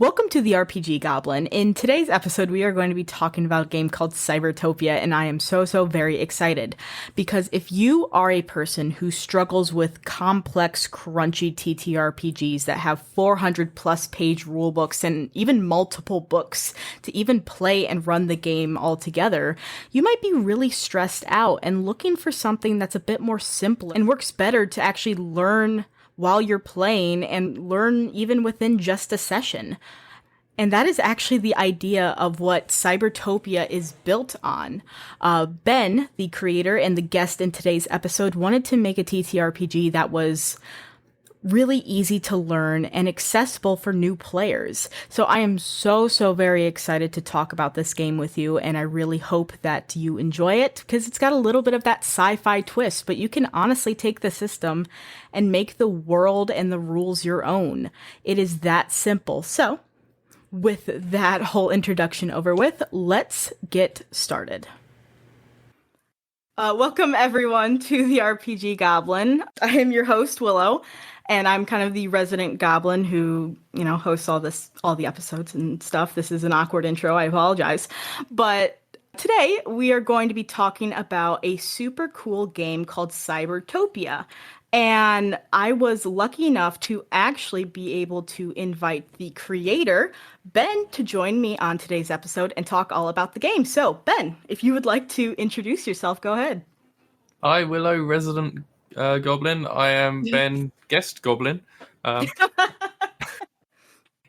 Welcome to the RPG Goblin. In today's episode, we are going to be talking about a game called Cybertopia, and I am so very excited. Because if you are a person who struggles with complex, crunchy TTRPGs that have 400 plus page rulebooks and even multiple books to even play and run the game all together, you might be really stressed out and looking for something that's a bit more simple and works better to actually learn while you're playing and learn even within just a session. And that is actually the idea of what Cybertopia is built on. Ben, the creator and the guest in today's episode, wanted to make a TTRPG that was really easy to learn and accessible for new players. So I am so very excited to talk about this game with you, and I really hope that you enjoy it because it's got a little bit of that sci-fi twist, but you can honestly take the system and make the world and the rules your own. It is that simple. So, with that whole introduction over with, let's get started. Welcome everyone to the RPG Goblin. I am your host, Willow, and I'm kind of the resident goblin who, hosts all the episodes and stuff. This is an awkward intro, I apologize. But today we are going to be talking about a super cool game called Cybertopia. And I was lucky enough to actually be able to invite the creator, Ben, to join me on today's episode and talk all about the game. So, Ben, if you would like to introduce yourself, go ahead. Hi, Willow, resident goblin. I am Ben, guest goblin.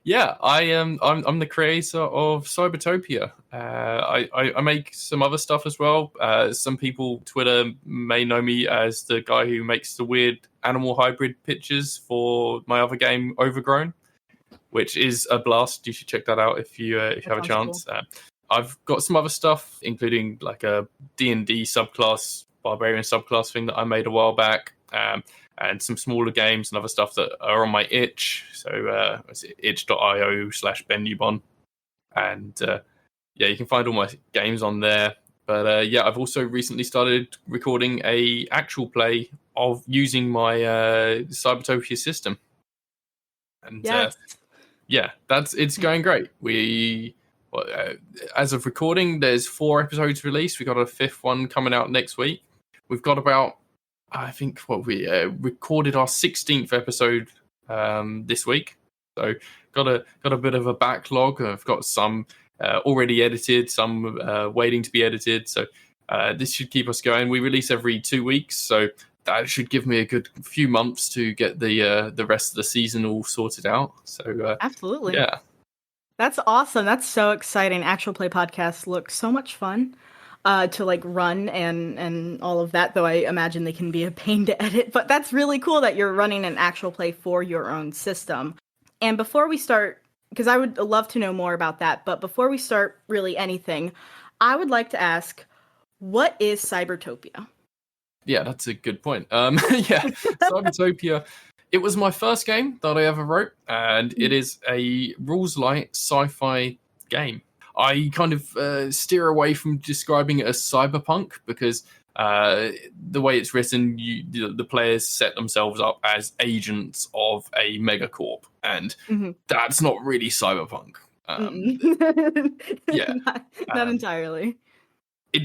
Yeah, I'm the creator of Cybertopia. I make some other stuff as well. Some people, Twitter, may know me as the guy who makes the weird animal hybrid pictures for my other game, Overgrown, which is a blast. You should check that out if you have a chance. Cool. I've got some other stuff, including like a D&D subclass, barbarian subclass thing that I made a while back. And some smaller games and other stuff that are on my itch. So it's itch.io/Ben Newbon. And you can find all my games on there. But I've also recently started recording a actual play of using my Cybertopia system. And yes. It's going great. As of recording, there's 4 episodes released. We got a 5th one coming out next week. We've got about, I think we recorded our 16th episode this week, so got a bit of a backlog. I've got some already edited, some waiting to be edited. So this should keep us going. We release every 2 weeks, so that should give me a good few months to get the rest of the season all sorted out. So absolutely, yeah, that's awesome. That's so exciting. Actual play podcasts look so much fun to run and all of that, though I imagine they can be a pain to edit, but that's really cool that you're running an actual play for your own system. And before we start, because I would love to know more about that, but before we start really anything, I would like to ask, what is Cybertopia? Yeah, that's a good point. Cybertopia, it was my first game that I ever wrote, and it is a rules-light sci-fi game. I kind of steer away from describing it as cyberpunk because the way it's written, the players set themselves up as agents of a megacorp, and that's not really cyberpunk. Not entirely.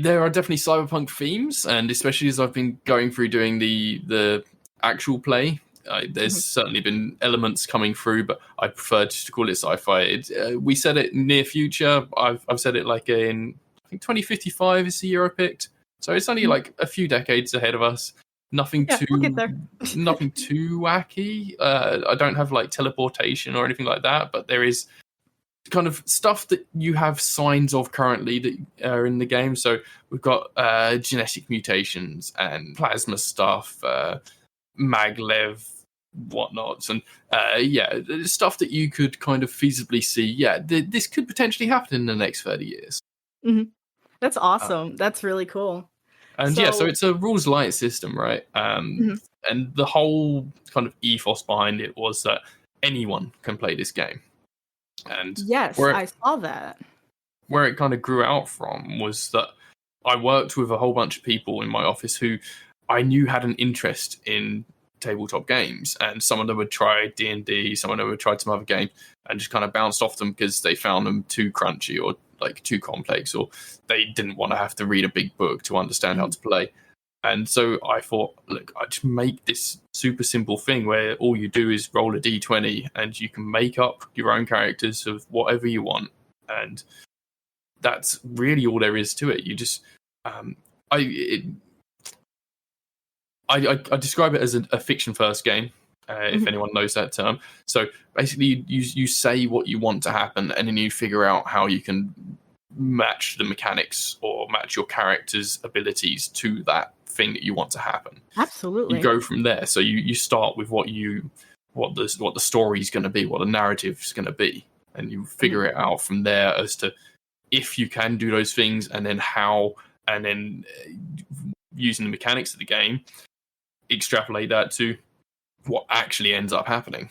There are definitely cyberpunk themes, and especially as I've been going through doing the actual play, there's certainly been elements coming through, but I prefer just to call it sci-fi. We said it near future. I've said it like in, I think 2055 is the year I picked. So it's only like a few decades ahead of us. Nothing too wacky. I don't have like teleportation or anything like that, but there is kind of stuff that you have signs of currently that are in the game. So we've got genetic mutations and plasma stuff, maglev whatnots, and stuff that you could kind of feasibly see. This could potentially happen in the next 30 years. That's awesome. That's really cool. And so it's a rules light system, right? And the whole kind of ethos behind it was that anyone can play this game. And yes, I saw that. Where it kind of grew out from was that I worked with a whole bunch of people in my office who I knew had an interest in tabletop games, and some of them would try D&D, some of them would try some other games, and just kind of bounced off them because they found them too crunchy or like too complex, or they didn't want to have to read a big book to understand how to play. And so I thought, look, I'd just make this super simple thing where all you do is roll a d20 and you can make up your own characters of whatever you want. And that's really all there is to it. You just, I describe it as a fiction-first game, if anyone knows that term. So basically, you say what you want to happen, and then you figure out how you can match the mechanics or match your character's abilities to that thing that you want to happen. Absolutely. You go from there. So you start with what the story's going to be, what the narrative's going to be, and you figure it out from there as to if you can do those things, and then how, and then using the mechanics of the game, extrapolate that to what actually ends up happening.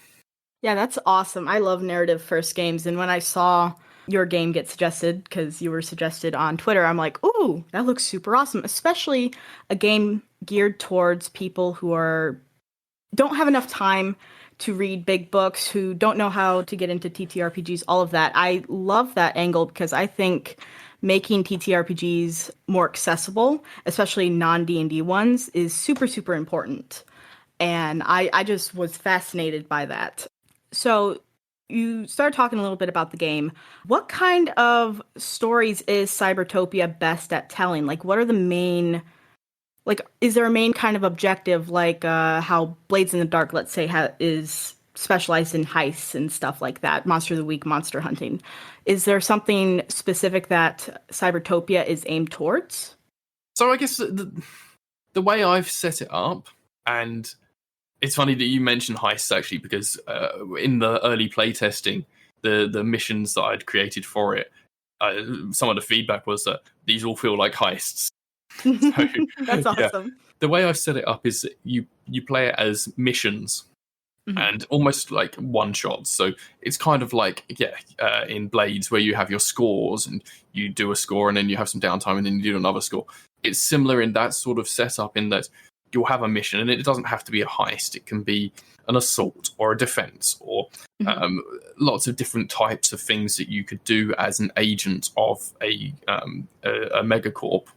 Yeah, that's awesome. I love narrative first games, and when I saw your game get suggested, because you were suggested on Twitter, I'm like, ooh, that looks super awesome. Especially a game geared towards people who don't have enough time to read big books, who don't know how to get into TTRPGs, all of that. I love that angle because I think making TTRPGs more accessible, especially non-D&D ones, is super, super important. And I just was fascinated by that. So you started talking a little bit about the game. What kind of stories is Cybertopia best at telling? Like, what are the main, like, is there a main kind of objective, like how Blades in the Dark, let's say, is specialized in heists and stuff like that, Monster of the Week, monster hunting? Is there something specific that Cybertopia is aimed towards? So I guess the way I've set it up, and it's funny that you mentioned heists, actually, because in the early playtesting, the missions that I'd created for it, some of the feedback was that these all feel like heists. So, That's awesome. Yeah. The way I've set it up is that you play it as missions, and almost like one-shots. So it's kind of like, in Blades, where you have your scores, and you do a score, and then you have some downtime, and then you do another score. It's similar in that sort of setup, in that you'll have a mission, and it doesn't have to be a heist. It can be an assault or a defense, or lots of different types of things that you could do as an agent of a megacorp.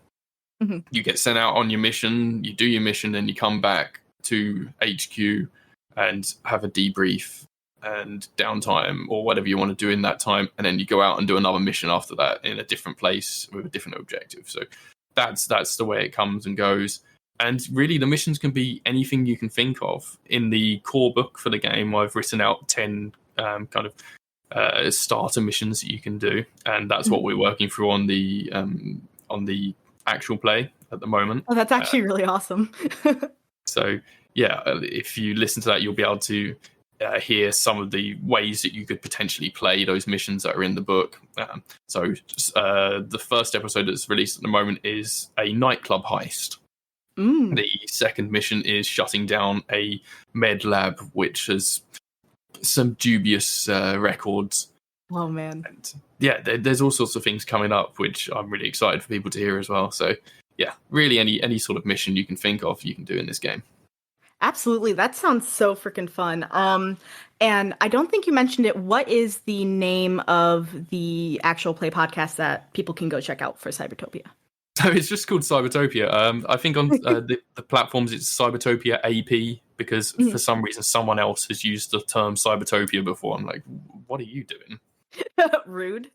You get sent out on your mission, you do your mission, then you come back to HQ and have a debrief and downtime or whatever you want to do in that time, and then you go out and do another mission after that in a different place with a different objective. So that's the way it comes and goes. And really, the missions can be anything you can think of. In the core book for the game, I've written out 10 kind of starter missions that you can do, and that's what we're working through on the actual play at the moment. Oh, that's actually really awesome. So yeah, if you listen to that, you'll be able to hear some of the ways that you could potentially play those missions that are in the book. So the first episode that's released at the moment is a nightclub heist. The second mission is shutting down a med lab, which has some dubious records. Oh, man. And yeah, there's all sorts of things coming up, which I'm really excited for people to hear as well. So yeah, really any sort of mission you can think of, you can do in this game. Absolutely. That sounds so freaking fun. And I don't think you mentioned it. What is the name of the actual play podcast that people can go check out for Cybertopia? So it's just called Cybertopia. I think on the platforms it's Cybertopia AP, because for some reason someone else has used the term Cybertopia before. I'm like, what are you doing? Rude.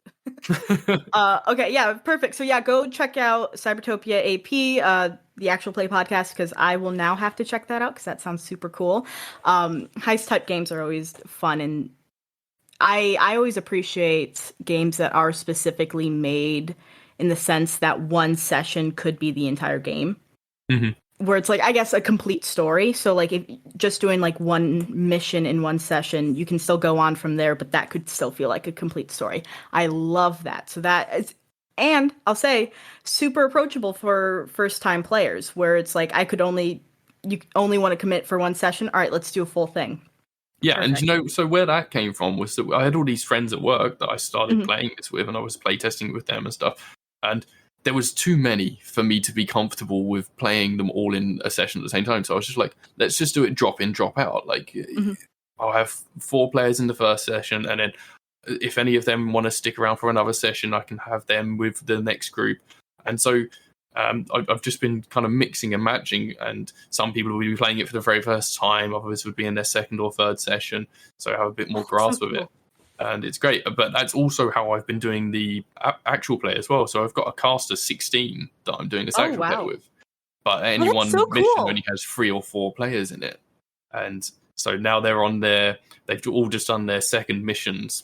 Okay, yeah, perfect. So yeah, go check out Cybertopia AP, the actual play podcast, because I will now have to check that out because that sounds super cool. Heist type games are always fun, and I always appreciate games that are specifically made in the sense that one session could be the entire game. Where it's like, I guess, a complete story. So like, if just doing like one mission in one session, you can still go on from there, but that could still feel like a complete story. I love that. So that is, and I'll say, super approachable for first time players, where it's like, you only want to commit for one session. All right, let's do a full thing. Yeah, Perfect. and so where that came from was that I had all these friends at work that I started playing this with, and I was playtesting with them and stuff. And there was too many for me to be comfortable with playing them all in a session at the same time. So I was just like, let's just do it drop in, drop out. Like, I'll have 4 players in the first session, and then if any of them want to stick around for another session, I can have them with the next group. And so I've just been kind of mixing and matching, and some people will be playing it for the very first time, others would be in their second or third session, so I have a bit more grasp of it. And it's great, but that's also how I've been doing the actual play as well. So I've got a cast of 16 that I'm doing this actual play with. But any one mission only has 3 or 4 players in it. And so now they're on they've all just done their second missions,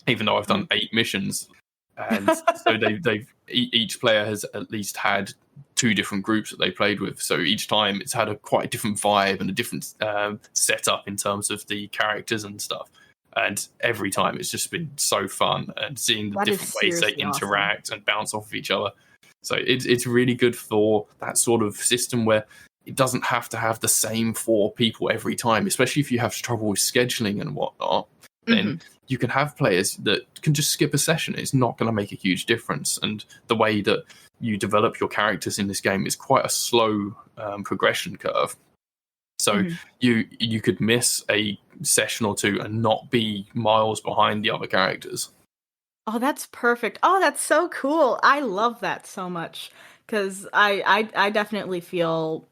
even though I've done 8 missions. And so each player has at least had 2 different groups that they played with. So each time it's had quite a different vibe and a different setup in terms of the characters and stuff. And every time it's just been so fun, and seeing the different ways they interact and bounce off of each other. So it's really good for that sort of system where it doesn't have to have the same 4 people every time, especially if you have trouble with scheduling and whatnot. Then you can have players that can just skip a session. It's not going to make a huge difference. And the way that you develop your characters in this game is quite a slow progression curve. So you could miss a session or 2 and not be miles behind the other characters. Oh, that's perfect. Oh, that's so cool. I love that so much, because I definitely feel,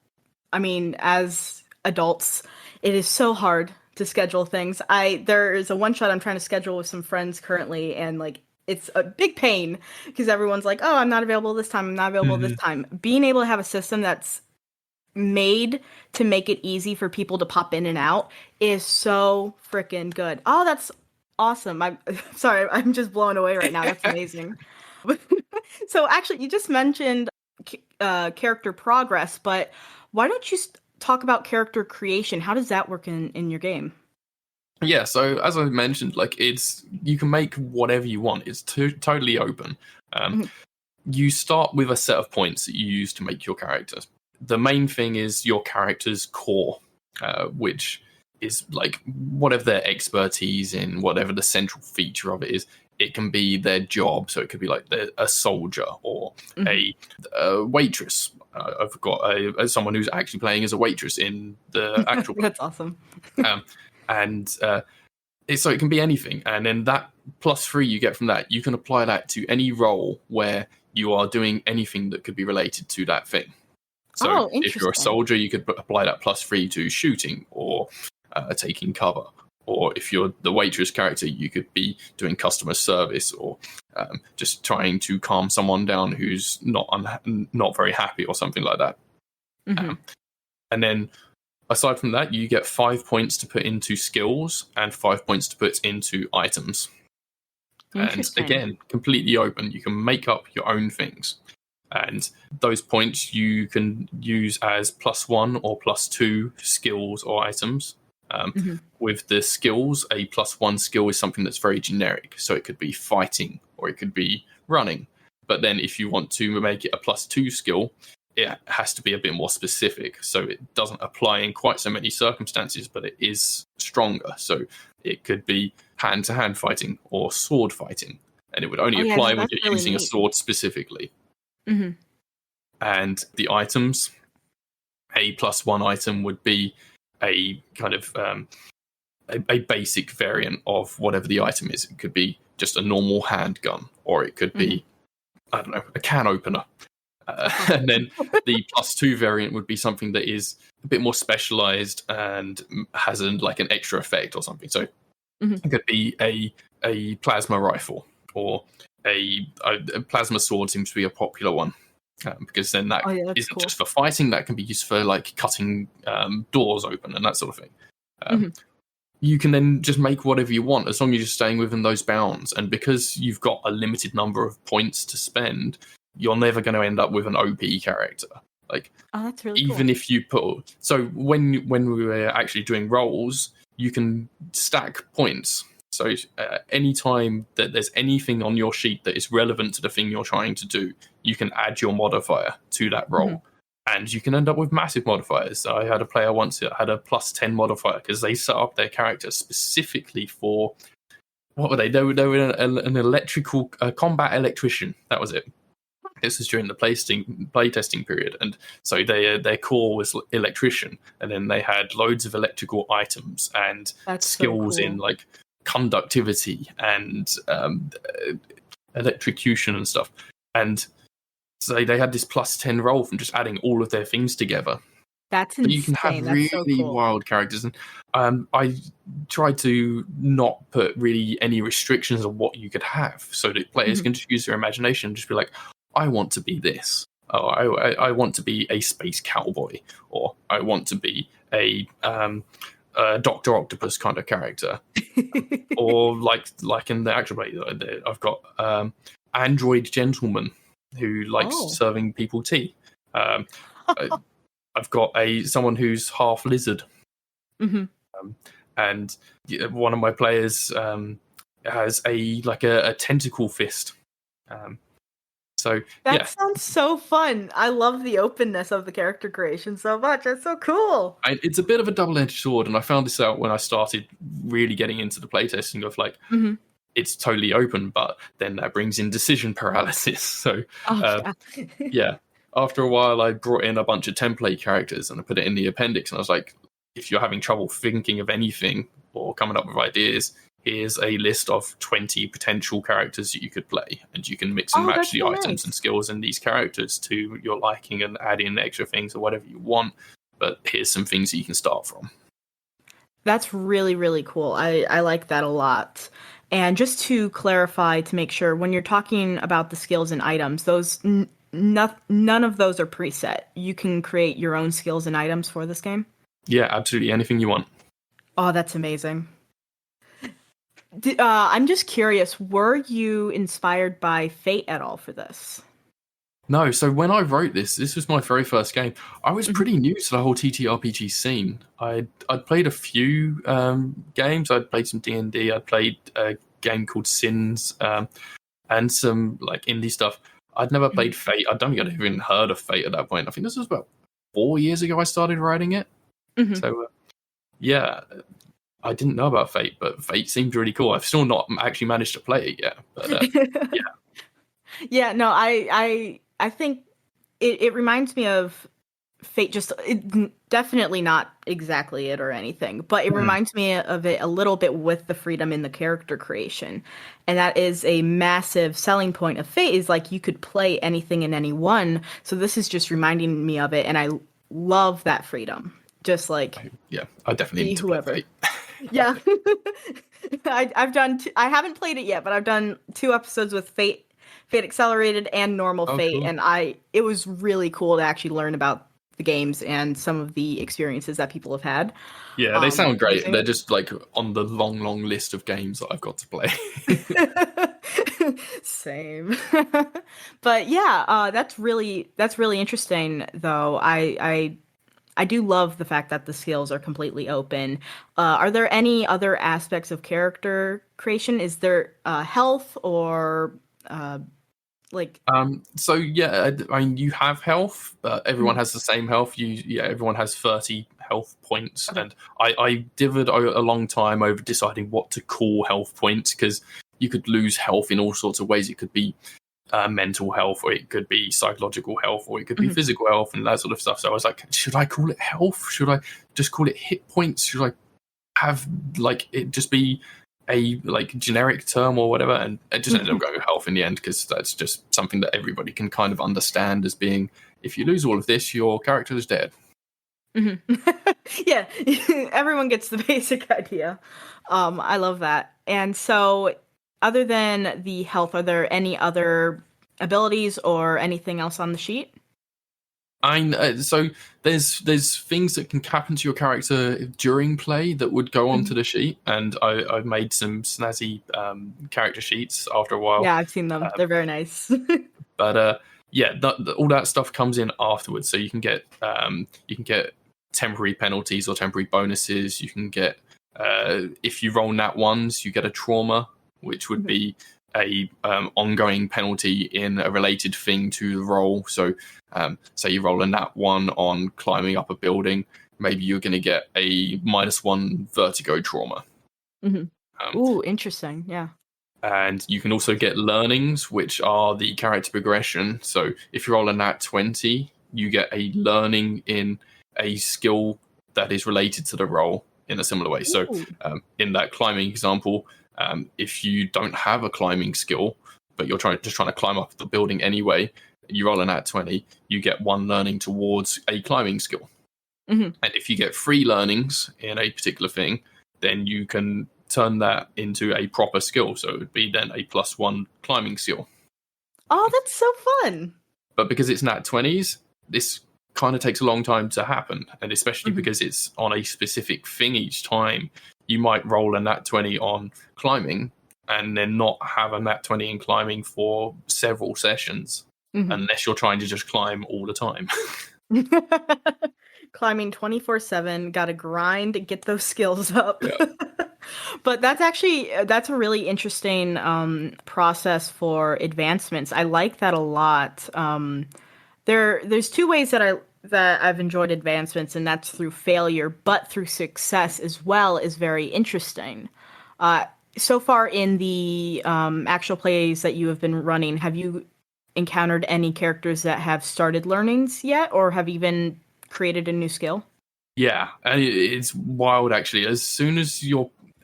I mean, as adults, it is so hard to schedule things. There is a one-shot I'm trying to schedule with some friends currently, and like it's a big pain because everyone's like, oh, I'm not available this time, I'm not available this time. Being able to have a system that's made to make it easy for people to pop in and out is so freaking good. Oh, that's awesome. I'm sorry, I'm just blown away right now. That's amazing. So actually, you just mentioned character progress, but why don't you talk about character creation? How does that work in your game? Yeah, so as I mentioned, like you can make whatever you want. It's totally open. You start with a set of points that you use to make your characters. The main thing is your character's core, which is like whatever their expertise in, whatever the central feature of it is. It can be their job, so it could be like a soldier or a waitress. I've got someone who's actually playing as a waitress in the actual. That's awesome. So it can be anything, and then that +3 you get from that, you can apply that to any role where you are doing anything that could be related to that thing. So if you're a soldier, you could apply that +3 to shooting or taking cover. Or if you're the waitress character, you could be doing customer service or just trying to calm someone down who's not very happy or something like that. And then aside from that, you get 5 points to put into skills and 5 points to put into items. And again, completely open. You can make up your own things. And those points you can use as +1 or +2 skills or items. With the skills, a +1 skill is something that's very generic. So it could be fighting or it could be running. But then if you want to make it a +2 skill, it has to be a bit more specific. So it doesn't apply in quite so many circumstances, but it is stronger. So it could be hand-to-hand fighting or sword fighting. And it would only apply when you're using a sword specifically. And the items, a +1 item would be a kind of a basic variant of whatever the item is. It could be just a normal handgun, or it could be, I don't know, a can opener. And then the +2 variant would be something that is a bit more specialized and has an extra effect or something. So it could be a plasma rifle, or a plasma sword seems to be a popular one. Because then that isn't just for fighting, that can be used for like cutting doors open and that sort of thing. You can then just make whatever you want as long as you're staying within those bounds. And because you've got a limited number of points to spend, you're never going to end up with an OP character. Like, that's really even cool. if you put, so when we were actually doing rolls, you can stack points. So anytime that there's anything on your sheet that is relevant to the thing you're trying to do, you can add your modifier to that roll. And you can end up with massive modifiers. I had a player once that had a +10 modifier because they set up their character specifically for, what were they? They were an electrical combat electrician. That was it. This was during the playtesting period, and so their core was electrician, and then they had loads of electrical items and That's so skills cool. in like conductivity and electrocution and stuff. And so they had this +10 roll from just adding all of their things together. That's But insane. you can have That's so really cool. wild characters, and I tried to not put really any restrictions on what you could have, so that players can just use their imagination and just be like, I want to be this. Oh, I want to be a space cowboy, or I want to be a Dr. Octopus kind of character, or like in the actual play, I've got android gentleman who likes serving people tea. I've got someone who's half lizard, and one of my players has a tentacle fist. So that sounds so fun. I love the openness of the character creation so much. That's so cool. It's a bit of a double-edged sword, and I found this out when I started really getting into the playtesting of like, it's totally open, but then that brings in decision paralysis. So yeah. After a while, I brought in a bunch of template characters and I put it in the appendix, and I was like, if you're having trouble thinking of anything or coming up with ideas, here's a list of 20 potential characters that you could play, and you can mix and match the items and skills in these characters to your liking and add in extra things or whatever you want. But here's some things that you can start from. That's really, really cool. I like that a lot. And just to clarify, to make sure, when you're talking about the skills and items, those none of those are preset. You can create your own skills and items for this game? Yeah, absolutely. Anything you want. Oh, that's amazing. I'm just curious, were you inspired by Fate at all for this? No, so when I wrote this was my very first game. I was pretty new to the whole TTRPG scene. I'd played a few games. I'd played some D&D. I played a game called Sins, and some like indie stuff. I'd never played Fate. I don't think I'd even heard of Fate at that point. I think this was about 4 years ago I started writing it. So, yeah, I didn't know about Fate, but Fate seemed really cool. I've still not actually managed to play it yet. But, yeah. Yeah, no, I think it reminds me of Fate, definitely not exactly it or anything, but it reminds me of it a little bit with the freedom in the character creation. And that is a massive selling point of Fate, is like you could play anything and anyone. So this is just reminding me of it, and I love that freedom. Just like, yeah, I definitely need to whoever. play Fate. Yeah. I've done I haven't played it yet, but I've done 2 episodes with Fate Accelerated and normal Fate, cool. and it was really cool to actually learn about the games and some of the experiences that people have had. Yeah, they sound great. They're just like on the long list of games that I've got to play. Same. But yeah, that's really interesting though. I do love the fact that the skills are completely open. Are there any other aspects of character creation? Is there health or so yeah, I mean, you have health, but everyone has the same health. Everyone has 30 health points, and I dithered a long time over deciding what to call health points, because you could lose health in all sorts of ways. It could be mental health, or it could be psychological health, or it could be physical health, and that sort of stuff. So I was like, should I call it health? Should I just call it hit points? Should I have like it just be a like generic term or whatever? And it just ended up going with health in the end, because that's just something that everybody can kind of understand as being, if you lose all of this, your character is dead. Yeah, everyone gets the basic idea. I love that. And so, other than the health, are there any other abilities or anything else on the sheet? So there's things that can happen to your character during play that would go onto the sheet, and I've made some snazzy character sheets after a while. Yeah, I've seen them. They're very nice. But yeah, all that stuff comes in afterwards. So you can get temporary penalties or temporary bonuses. You can get if you roll nat ones, you get a trauma, which would be a ongoing penalty in a related thing to the roll. So say you roll a nat 1 on climbing up a building, maybe you're going to get a -1 vertigo trauma. Ooh, interesting. Yeah. And you can also get learnings, which are the character progression. So if you roll a nat 20, you get a learning in a skill that is related to the roll in a similar way. So in that climbing example, if you don't have a climbing skill, but you're trying to climb up the building anyway, you roll a nat 20, you get one learning towards a climbing skill. And if you get 3 learnings in a particular thing, then you can turn that into a proper skill. So it would be then a +1 climbing skill. Oh, that's so fun. But because it's nat 20s, this kind of takes a long time to happen. And especially because it's on a specific thing each time, you might roll a nat 20 on climbing and then not have a nat 20 in climbing for several sessions, unless you're trying to just climb all the time. Climbing 24/7, gotta grind, get those skills up. Yeah. But that's a really interesting process for advancements. I like that a lot. There's 2 ways that I've enjoyed advancements, and that's through failure, but through success as well is very interesting. So far in the actual plays that you have been running, have you encountered any characters that have started learnings yet, or have even created a new skill? Yeah, and it's wild actually. As soon as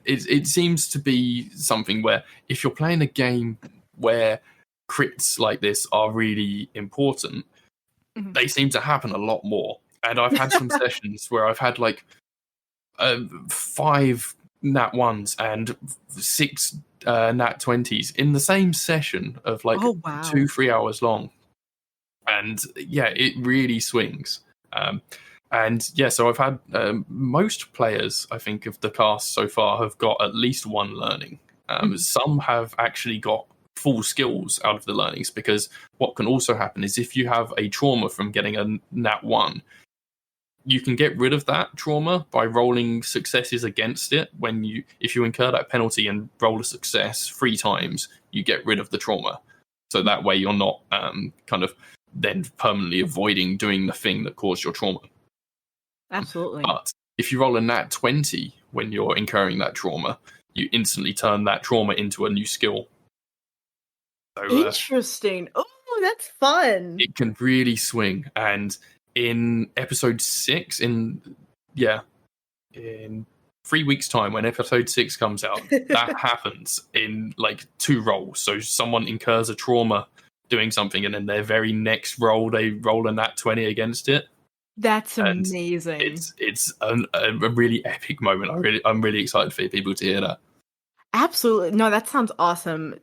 it seems to be something where if you're playing a game where crits like this are really important, they seem to happen a lot more. And I've had some sessions where I've had like 5 nat 1s and 6 nat 20s in the same session of like 2-3 hours long. And yeah, it really swings. And yeah, so I've had most players, I think, of the cast so far have got at least 1 learning. Some have actually got full skills out of the learnings, because what can also happen is if you have a trauma from getting a nat 1, you can get rid of that trauma by rolling successes against it. If you incur that penalty and roll a success 3 times, you get rid of the trauma. So that way you're not kind of then permanently avoiding doing the thing that caused your trauma. Absolutely. But if you roll a nat 20 when you're incurring that trauma, you instantly turn that trauma into a new skill. So, interesting. Oh, that's fun. It can really swing. And in episode 6, in 3 weeks' time, when episode 6 comes out, that happens in like 2 rolls. So someone incurs a trauma doing something, and then their very next roll, they roll a nat 20 against it. That's amazing. It's a really epic moment. I'm really excited for people to hear that. Absolutely. No, that sounds awesome.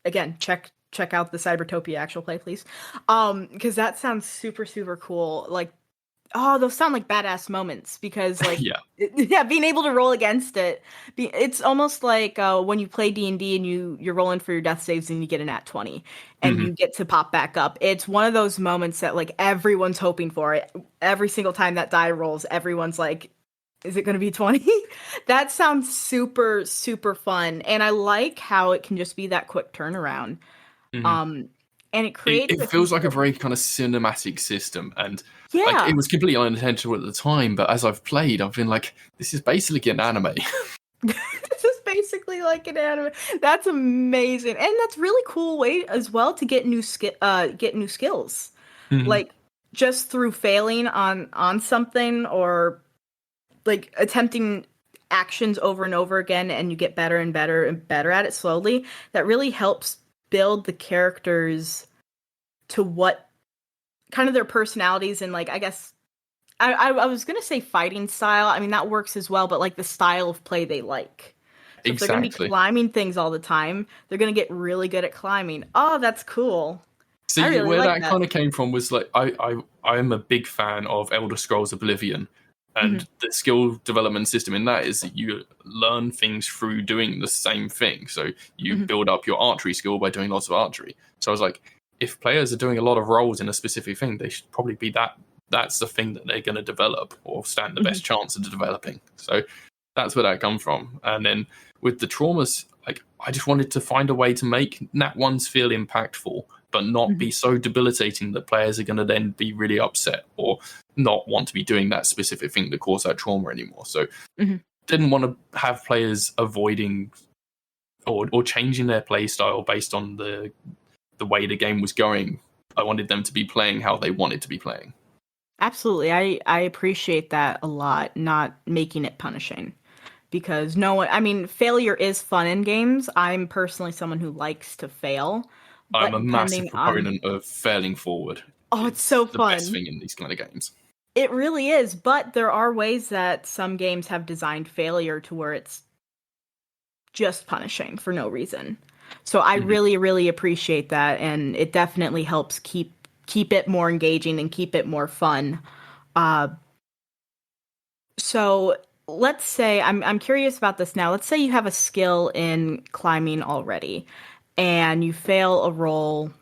Again, check out the Cybertopia actual play, please. Because that sounds super, super cool. Like, those sound like badass moments, because like being able to roll against it, it's almost like when you play D&D and you're rolling for your death saves and you get a nat 20 and you get to pop back up. It's one of those moments that like everyone's hoping for. Every single time that die rolls, everyone's like, is it going to be 20? That sounds super, super fun. And I like how it can just be that quick turnaround. And it creates... It feels like a very kind of cinematic system. And like, it was completely unintentional at the time, but as I've played, I've been like, this is basically an anime. This is basically like an anime. That's amazing. And that's really cool way as well to get new skills. Like, just through failing on something, or like attempting actions over and over again, and you get better and better and better at it slowly. That really helps build the characters to what kind of their personalities, and like, I guess I was gonna say fighting style. I mean, that works as well, but like the style of play they like. So if they're gonna be climbing things all the time, they're gonna get really good at climbing. Oh, that's cool. See, really where that kind of came from was like, I am a big fan of Elder Scrolls Oblivion. And the skill development system in that is that you learn things through doing the same thing. So you build up your archery skill by doing lots of archery. So I was like, if players are doing a lot of roles in a specific thing, they should probably be that's the thing that they're going to develop, or stand the best chance of developing. So that's where that comes from. And then with the traumas, like, I just wanted to find a way to make nat 1s feel impactful, but not be so debilitating that players are going to then be really upset or not want to be doing that specific thing that caused that trauma anymore. So didn't want to have players avoiding or changing their play style based on the way the game was going. I wanted them to be playing how they wanted to be playing. Absolutely. I appreciate that a lot, not making it punishing. Because failure is fun in games. I'm personally someone who likes to fail. I'm But a massive depending on... proponent of failing forward. Oh, it's so the best fun. thing in these kind of games. It really is, but there are ways that some games have designed failure to where it's just punishing for no reason. So I really, really appreciate that, and it definitely helps keep it more engaging and keep it more fun. So let's say I'm curious about this now. Let's say you have a skill in climbing already, and you fail a roll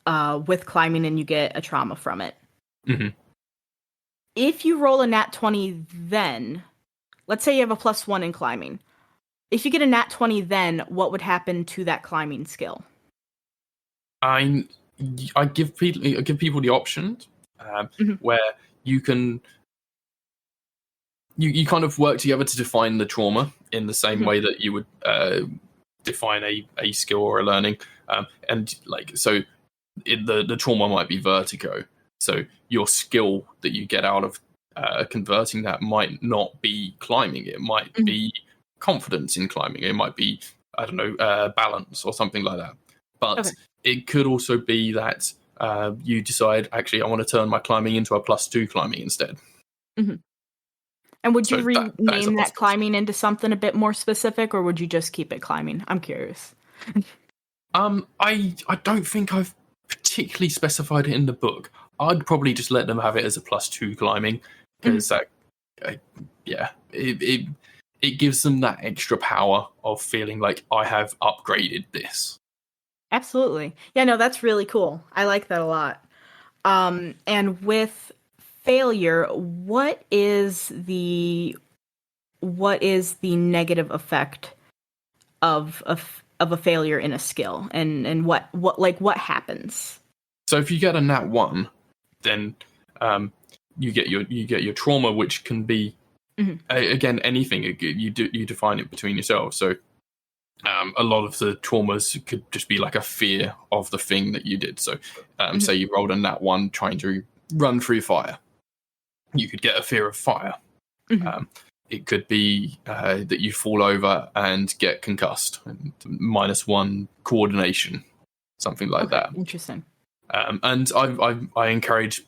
with climbing, and you get a trauma from it. Mm-hmm. If you roll a nat 20, then let's say you have a +1 in climbing. If you get a nat 20, then what would happen to that climbing skill? I give people the option where you can you kind of work together to define the trauma in the same way that you would define a skill or a learning, and like so, the trauma might be vertigo. So your skill that you get out of converting that might not be climbing. It might be confidence in climbing. It might be, I don't know, balance or something like that. But it could also be that you decide, actually, I want to turn my climbing into a +2 climbing instead. Mm-hmm. And would you rename that climbing into something a bit more specific, or would you just keep it climbing? I'm curious. I don't think I've particularly specified it in the book. I'd probably just let them have it as a +2 climbing, because it gives them that extra power of feeling like I have upgraded this. Absolutely. Yeah, no, that's really cool. I like that a lot. And with failure, what is the negative effect of a failure in a skill, and what happens? So if you get a nat 1, then you get your trauma, which can be again anything. You define it between yourselves. So a lot of the traumas could just be like a fear of the thing that you did. So say you rolled a nat 1 trying to run through fire, you could get a fear of fire. It could be that you fall over and get concussed, and -1 coordination, something like that. Interesting. And I encourage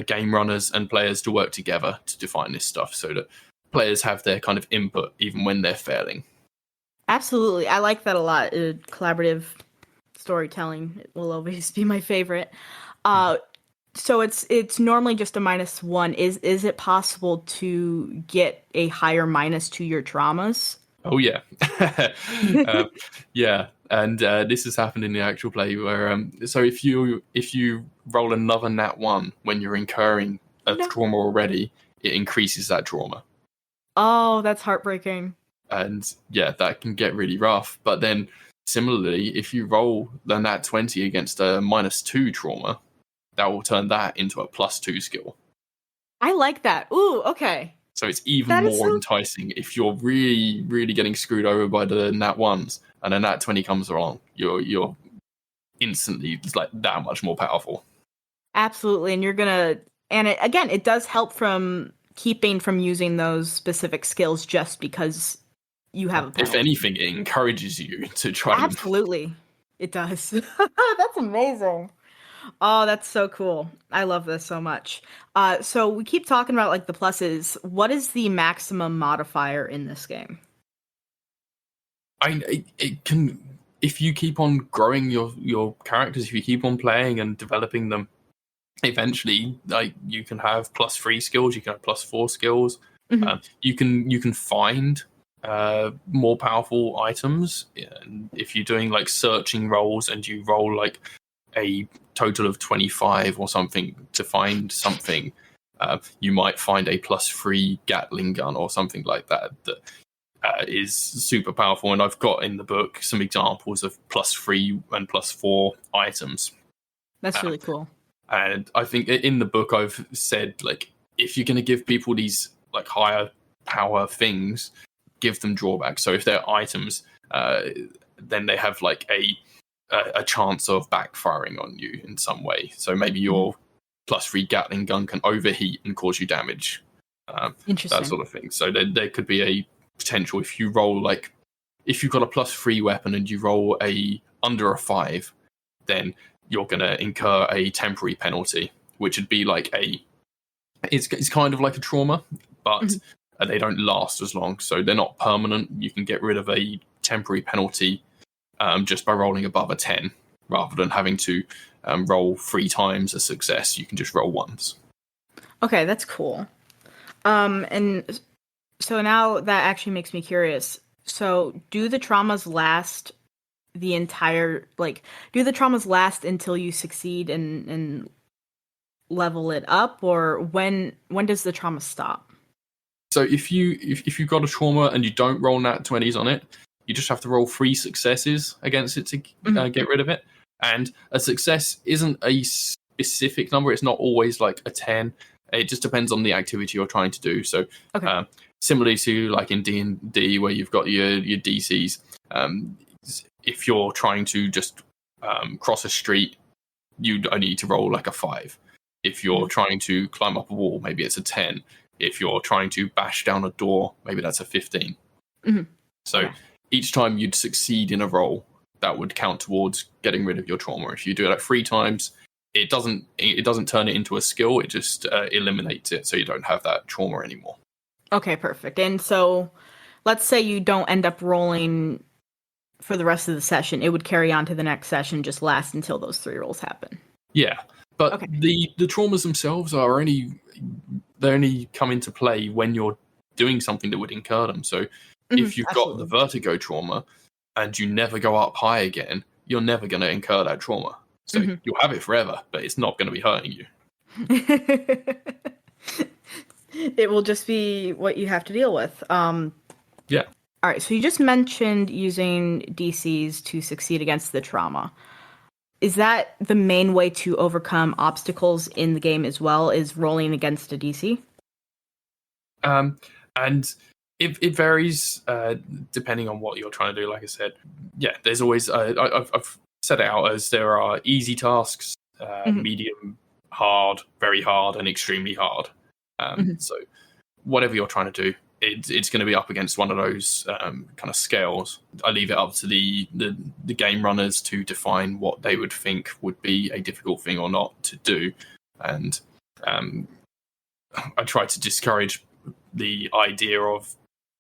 game runners and players to work together to define this stuff, so that players have their kind of input even when they're failing. Absolutely. I like that a lot. Collaborative storytelling will always be my favorite. So it's normally just a -1. Is it possible to get a higher minus to your traumas? Oh yeah. Yeah. And this has happened in the actual play where so if you roll another nat 1 when you're incurring a trauma already, it increases that trauma. Oh, that's heartbreaking. And yeah, that can get really rough. But then similarly, if you roll the nat 20 against a -2 trauma, that will turn that into a +2 skill. I like that. Ooh, okay. So it's even more enticing if you're really, really getting screwed over by the nat 1s and a nat 20 comes along. You're instantly like that much more powerful. Absolutely, and it does help from keeping from using those specific skills just because you have a penalty. If anything, it encourages you to try. Absolutely, it does. That's amazing. Oh, that's so cool. I love this so much. So we keep talking about like the pluses. What is the maximum modifier in this game? It can, if you keep on growing your characters, if you keep on playing and developing them, eventually like you can have +3 skills, you can have +4 skills. You can find more powerful items. And if you're doing like searching rolls and you roll like a total of 25 or something to find something, you might find a +3 Gatling gun or something like that is super powerful. And I've got in the book some examples of +3 and +4 items. That's really cool. And I think in the book I've said, like, if you're going to give people these like higher power things, give them drawbacks. So if they're items, then they have like a chance of backfiring on you in some way. So maybe your +3 Gatling gun can overheat and cause you damage. Interesting. That sort of thing. So there could be a potential if you roll like, if you've got a +3 weapon and you roll under a 5, then you're going to incur a temporary penalty, which would be like it's kind of like a trauma, but they don't last as long, so they're not permanent. You can get rid of a temporary penalty just by rolling above a 10, rather than having to roll 3 times a success. You can just roll once. Okay, that's cool. And so now that actually makes me curious. So do the traumas last the entire, like, do the traumas last until you succeed and level it up, or when does the trauma stop? So if you've got a trauma and you don't roll nat 20s on it, you just have to roll 3 successes against it to get rid of it. And a success isn't a specific number. It's not always like a 10. It just depends on the activity you're trying to do. So similarly to like in D&D where you've got your DCs, if you're trying to just cross a street, you only need to roll like a 5. If you're trying to climb up a wall, maybe it's a 10. If you're trying to bash down a door, maybe that's a 15. So each time you'd succeed in a roll, that would count towards getting rid of your trauma. If you do it 3 times, it doesn't turn it into a skill. It just eliminates it, so you don't have that trauma anymore. Okay, perfect. And so let's say you don't end up rolling for the rest of the session. It would carry on to the next session, just last until those 3 rolls happen. Yeah, but the traumas themselves are only come into play when you're doing something that would incur them. So if you've got the vertigo trauma and you never go up high again, you're never going to incur that trauma. So you'll have it forever, but it's not going to be hurting you. It will just be what you have to deal with. Yeah. All right, so you just mentioned using DCs to succeed against the trauma. Is that the main way to overcome obstacles in the game as well, is rolling against a DC? And it varies depending on what you're trying to do. Like I said, there's always... I've set it out as there are easy tasks, medium, hard, very hard, and extremely hard. So whatever you're trying to do, it's going to be up against one of those kind of scales. I leave it up to the game runners to define what they would think would be a difficult thing or not to do. And I try to discourage the idea of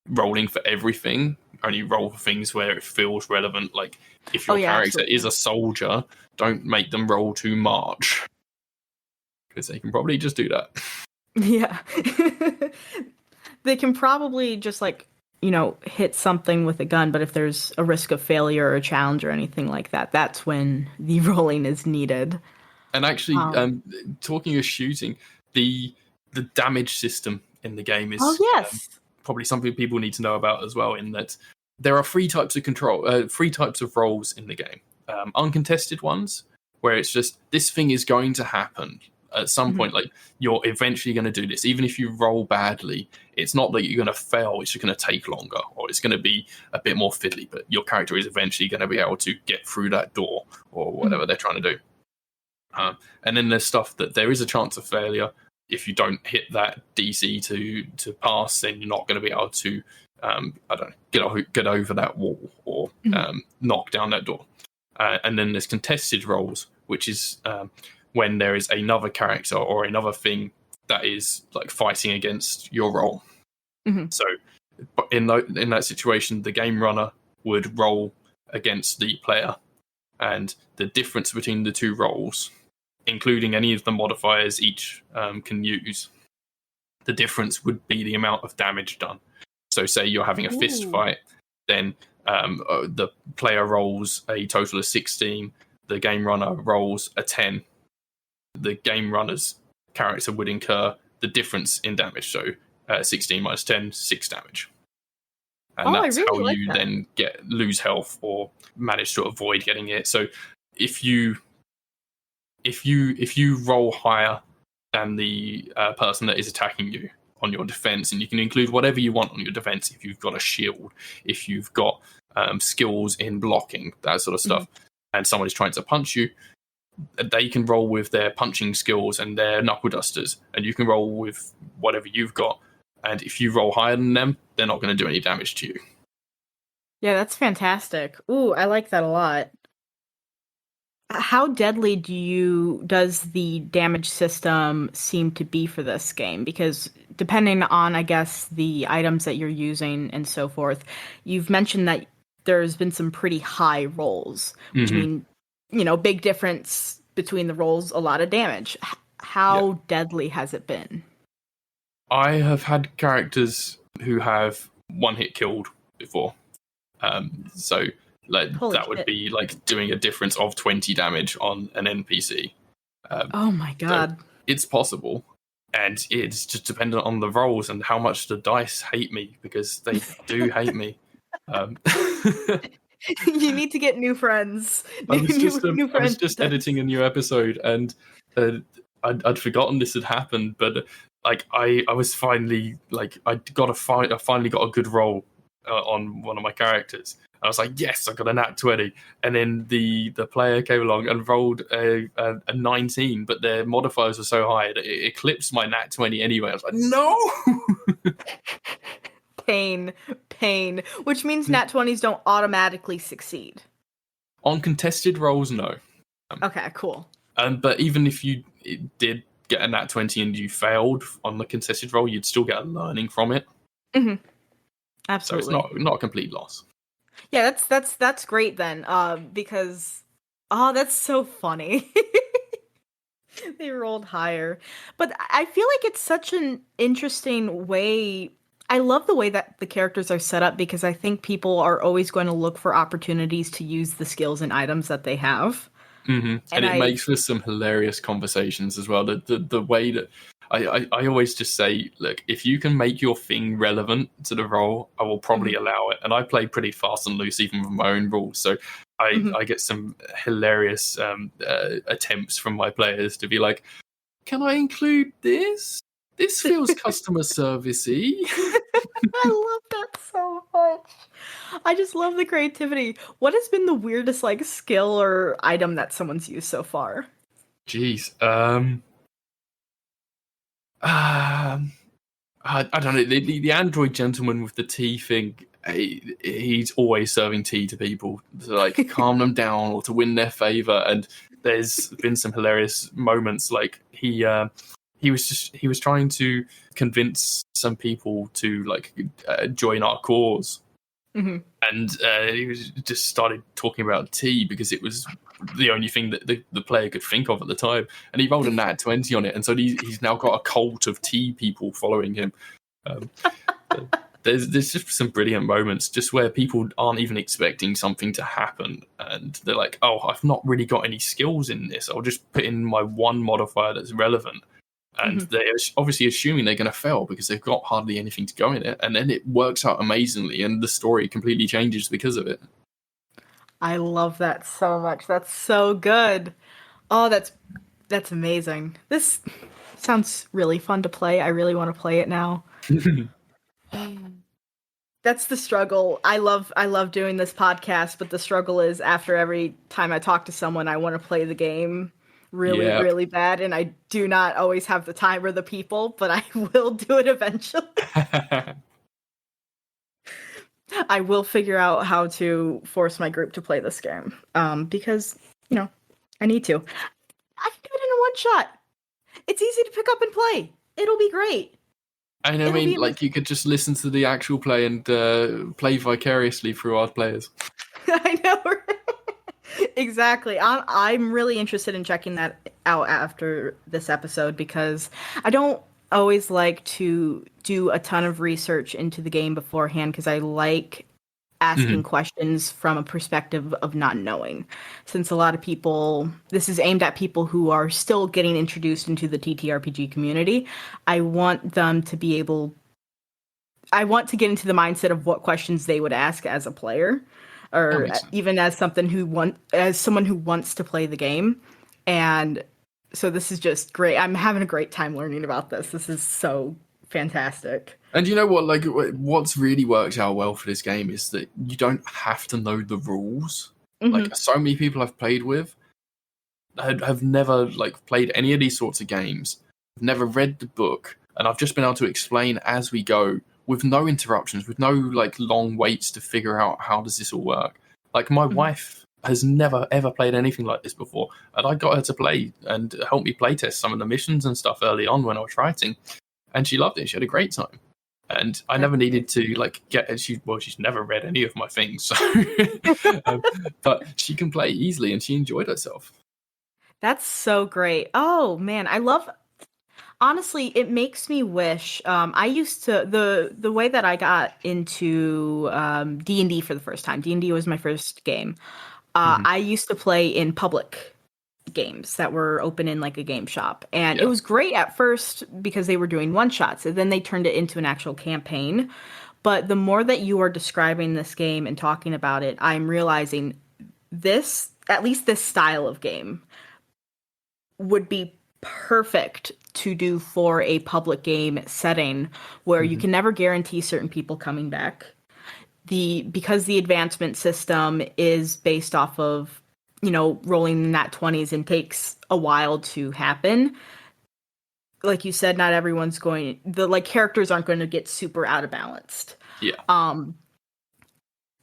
rolling for everything. Only roll for things where it feels relevant. Like if your character is a soldier, don't make them roll too much, because they can probably just do that. Yeah. They can probably just hit something with a gun, but if there's a risk of failure or a challenge or anything like that, that's when the rolling is needed. And actually, talking of shooting, the damage system in the game is probably something people need to know about as well, in that there are 3 types of 3 types of roles in the game. Uncontested ones, where it's just, this thing is going to happen at some point. Like, you're eventually going to do this. Even if you roll badly, it's not that you're going to fail, it's just going to take longer, or it's going to be a bit more fiddly, but your character is eventually going to be able to get through that door, or whatever they're trying to do. And then there's stuff that there is a chance of failure. If you don't hit that DC to pass, then you're not going to be able to, get over that wall or knock down that door. And then there's contested rolls, which is when there is another character or another thing that is like fighting against your roll. So in that situation, the game runner would roll against the player, and the difference between the 2 rolls, including any of the modifiers each can use, the difference would be the amount of damage done. So say you're having a fist fight, then the player rolls a total of 16, the game runner rolls a 10. The game runner's character would incur the difference in damage, so 16 minus 10, 6 damage. And that's how you then lose health or manage to avoid getting it. So if you roll higher than the person that is attacking you on your defense, and you can include whatever you want on your defense, if you've got a shield, if you've got skills in blocking, that sort of stuff, and someone is trying to punch you, they can roll with their punching skills and their knuckle dusters, and you can roll with whatever you've got. And if you roll higher than them, they're not going to do any damage to you. Yeah, that's fantastic. Ooh, I like that a lot. How deadly does the damage system seem to be for this game? Because depending on, I guess, the items that you're using and so forth, you've mentioned that there's been some pretty high rolls, which mean, big difference between the rolls, a lot of damage. How deadly has it been? I have had characters who have one hit killed before. So that would be like doing a difference of 20 damage on an NPC. Oh my god. So it's possible. And it's just dependent on the rolls and how much the dice hate me, because they do hate me. You need to get new friends. I was just editing a new episode, and I'd forgotten this had happened, but like I was finally like I finally got a good roll on one of my characters. I was like, yes, I got a nat 20. And then the player came along and rolled a 19, but their modifiers were so high that it eclipsed my nat 20 anyway. I was like, no! Pain. Which means nat 20s don't automatically succeed. On contested rolls, no. Okay, cool. But even if you did get a nat 20 and you failed on the contested roll, you'd still get a learning from it. Mm-hmm. Absolutely. So it's not a complete loss. Yeah, that's great then. Because that's so funny. They rolled higher. But I feel like it's such an interesting way. I love the way that the characters are set up, because I think people are always going to look for opportunities to use the skills and items that they have. Mm-hmm. And it makes for some hilarious conversations as well. The way that I always just say, look, if you can make your thing relevant to the role, I will probably allow it. And I play pretty fast and loose, even with my own rules. So I get some hilarious attempts from my players to be like, can I include this? This feels customer servicey. I love that so much. I just love the creativity. What has been the weirdest skill or item that someone's used so far? Jeez. I don't know. The android gentleman with the tea thing, he's always serving tea to people to calm them down or to win their favor. And there's been some hilarious moments. Like he was trying to convince some people to join our cause. Mm-hmm. And he just started talking about tea because it was the only thing that the player could think of at the time. And he rolled a nat 20 on it. And so he's now got a cult of tea people following him. There's just some brilliant moments just where people aren't even expecting something to happen. And they're like, oh, I've not really got any skills in this. I'll just put in my one modifier that's relevant. And they're obviously assuming they're going to fail because they've got hardly anything to go in it. And then it works out amazingly, and the story completely changes because of it. I love that so much. That's so good. Oh, that's amazing. This sounds really fun to play. I really want to play it now. That's the struggle. I love doing this podcast, but the struggle is after every time I talk to someone, I want to play the game really bad, and I do not always have the time or the people, but I will do it eventually. I will figure out how to force my group to play this game, because I need to. I can do it in a one shot. It's easy to pick up and play. It'll be great. And I mean, you could just listen to the actual play and play vicariously through our players. I know, right? Exactly. I'm really interested in checking that out after this episode, because I don't always like to do a ton of research into the game beforehand, because I like asking questions from a perspective of not knowing. Since a lot of people, this is aimed at people who are still getting introduced into the TTRPG community, I want them to be able... I want to get into the mindset of what questions they would ask as a player, or even as someone who wants to play the game. And so this is just great. I'm having a great time learning about this. This is so fantastic. And you know what? Like, what's really worked out well for this game is that you don't have to know the rules. Mm-hmm. Like, so many people I've played with have never like played any of these sorts of games, never read the book, and I've just been able to explain as we go with no interruptions, with no like long waits to figure out how does this all work. Like my wife has never ever played anything like this before, and I got her to play and help me playtest some of the missions and stuff early on when I was writing, and she loved it. She had a great time. And I never needed to like get she's never read any of my things, so but she can play easily and she enjoyed herself. That's so great. Oh man, honestly, it makes me wish. I used to the way that I got into D&D for the first time. D&D was my first game. I used to play in public games that were open in like a game shop, and it was great at first because they were doing one shots, and then they turned it into an actual campaign. But the more that you are describing this game and talking about it, I'm realizing this, at least this style of game, would be perfect to do for a public game setting where you can never guarantee certain people coming back. Because the advancement system is based off of, rolling the nat 20s and takes a while to happen. Like you said, not everyone's characters aren't going to get super out of balanced. Yeah.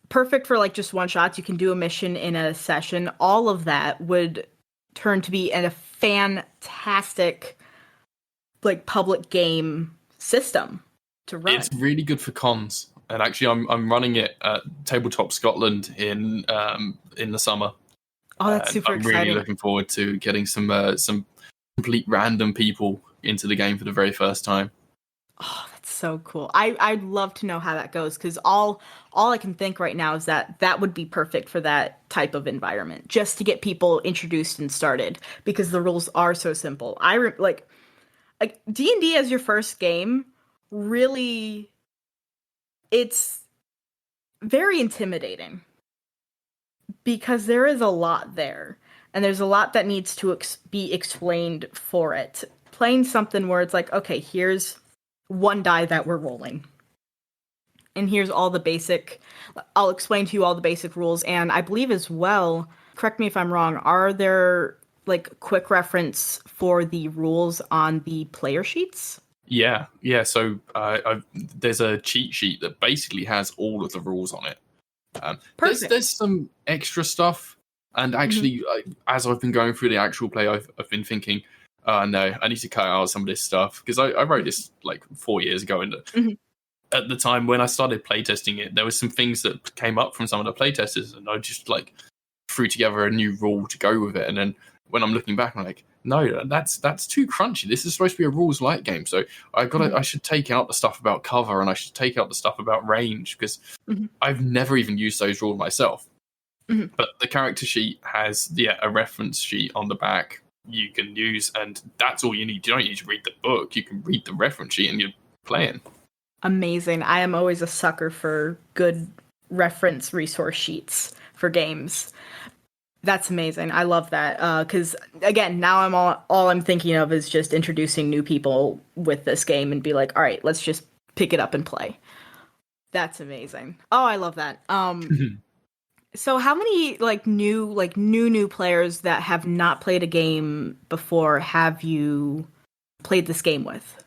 Perfect for like just one shots. You can do a mission in a session. All of that would turn to be a fantastic like public game system to run. It's really good for cons, and actually I'm running it at Tabletop Scotland in the summer. Oh, that's super exciting. I'm really looking forward to getting some complete random people into the game for the very first time. Oh, that's so cool. I'd love to know how that goes, because all I can think right now is that would be perfect for that type of environment, just to get people introduced and started, because the rules are so simple. Like D&D as your first game, really, it's very intimidating because there is a lot there, and there's a lot that needs to be explained for it. Playing something where it's like, okay, here's one die that we're rolling, and here's all the basic, I'll explain to you all the basic rules, and I believe as well, correct me if I'm wrong, are there like quick reference for the rules on the player sheets? Yeah. So there's a cheat sheet that basically has all of the rules on it. There's some extra stuff, and actually, as I've been going through the actual play, I've been thinking, no, I need to cut out some of this stuff, because I wrote this like 4 years ago, and at the time when I started playtesting it, there was some things that came up from some of the playtesters, and I just like threw together a new rule to go with it, and then when I'm looking back, I'm like, no, that's too crunchy. This is supposed to be a rules light game, so I should take out the stuff about cover, and I should take out the stuff about range, because I've never even used those rules myself. But the character sheet has a reference sheet on the back you can use, and that's all you need. You don't need to read the book. You can read the reference sheet and you're playing. Amazing. I am always a sucker for good reference resource sheets for games. That's amazing. I love that. Because again, now all I'm thinking of is just introducing new people with this game and be like, all right, let's just pick it up and play. That's amazing. Oh, I love that. So how many new players that have not played a game before have you played this game with?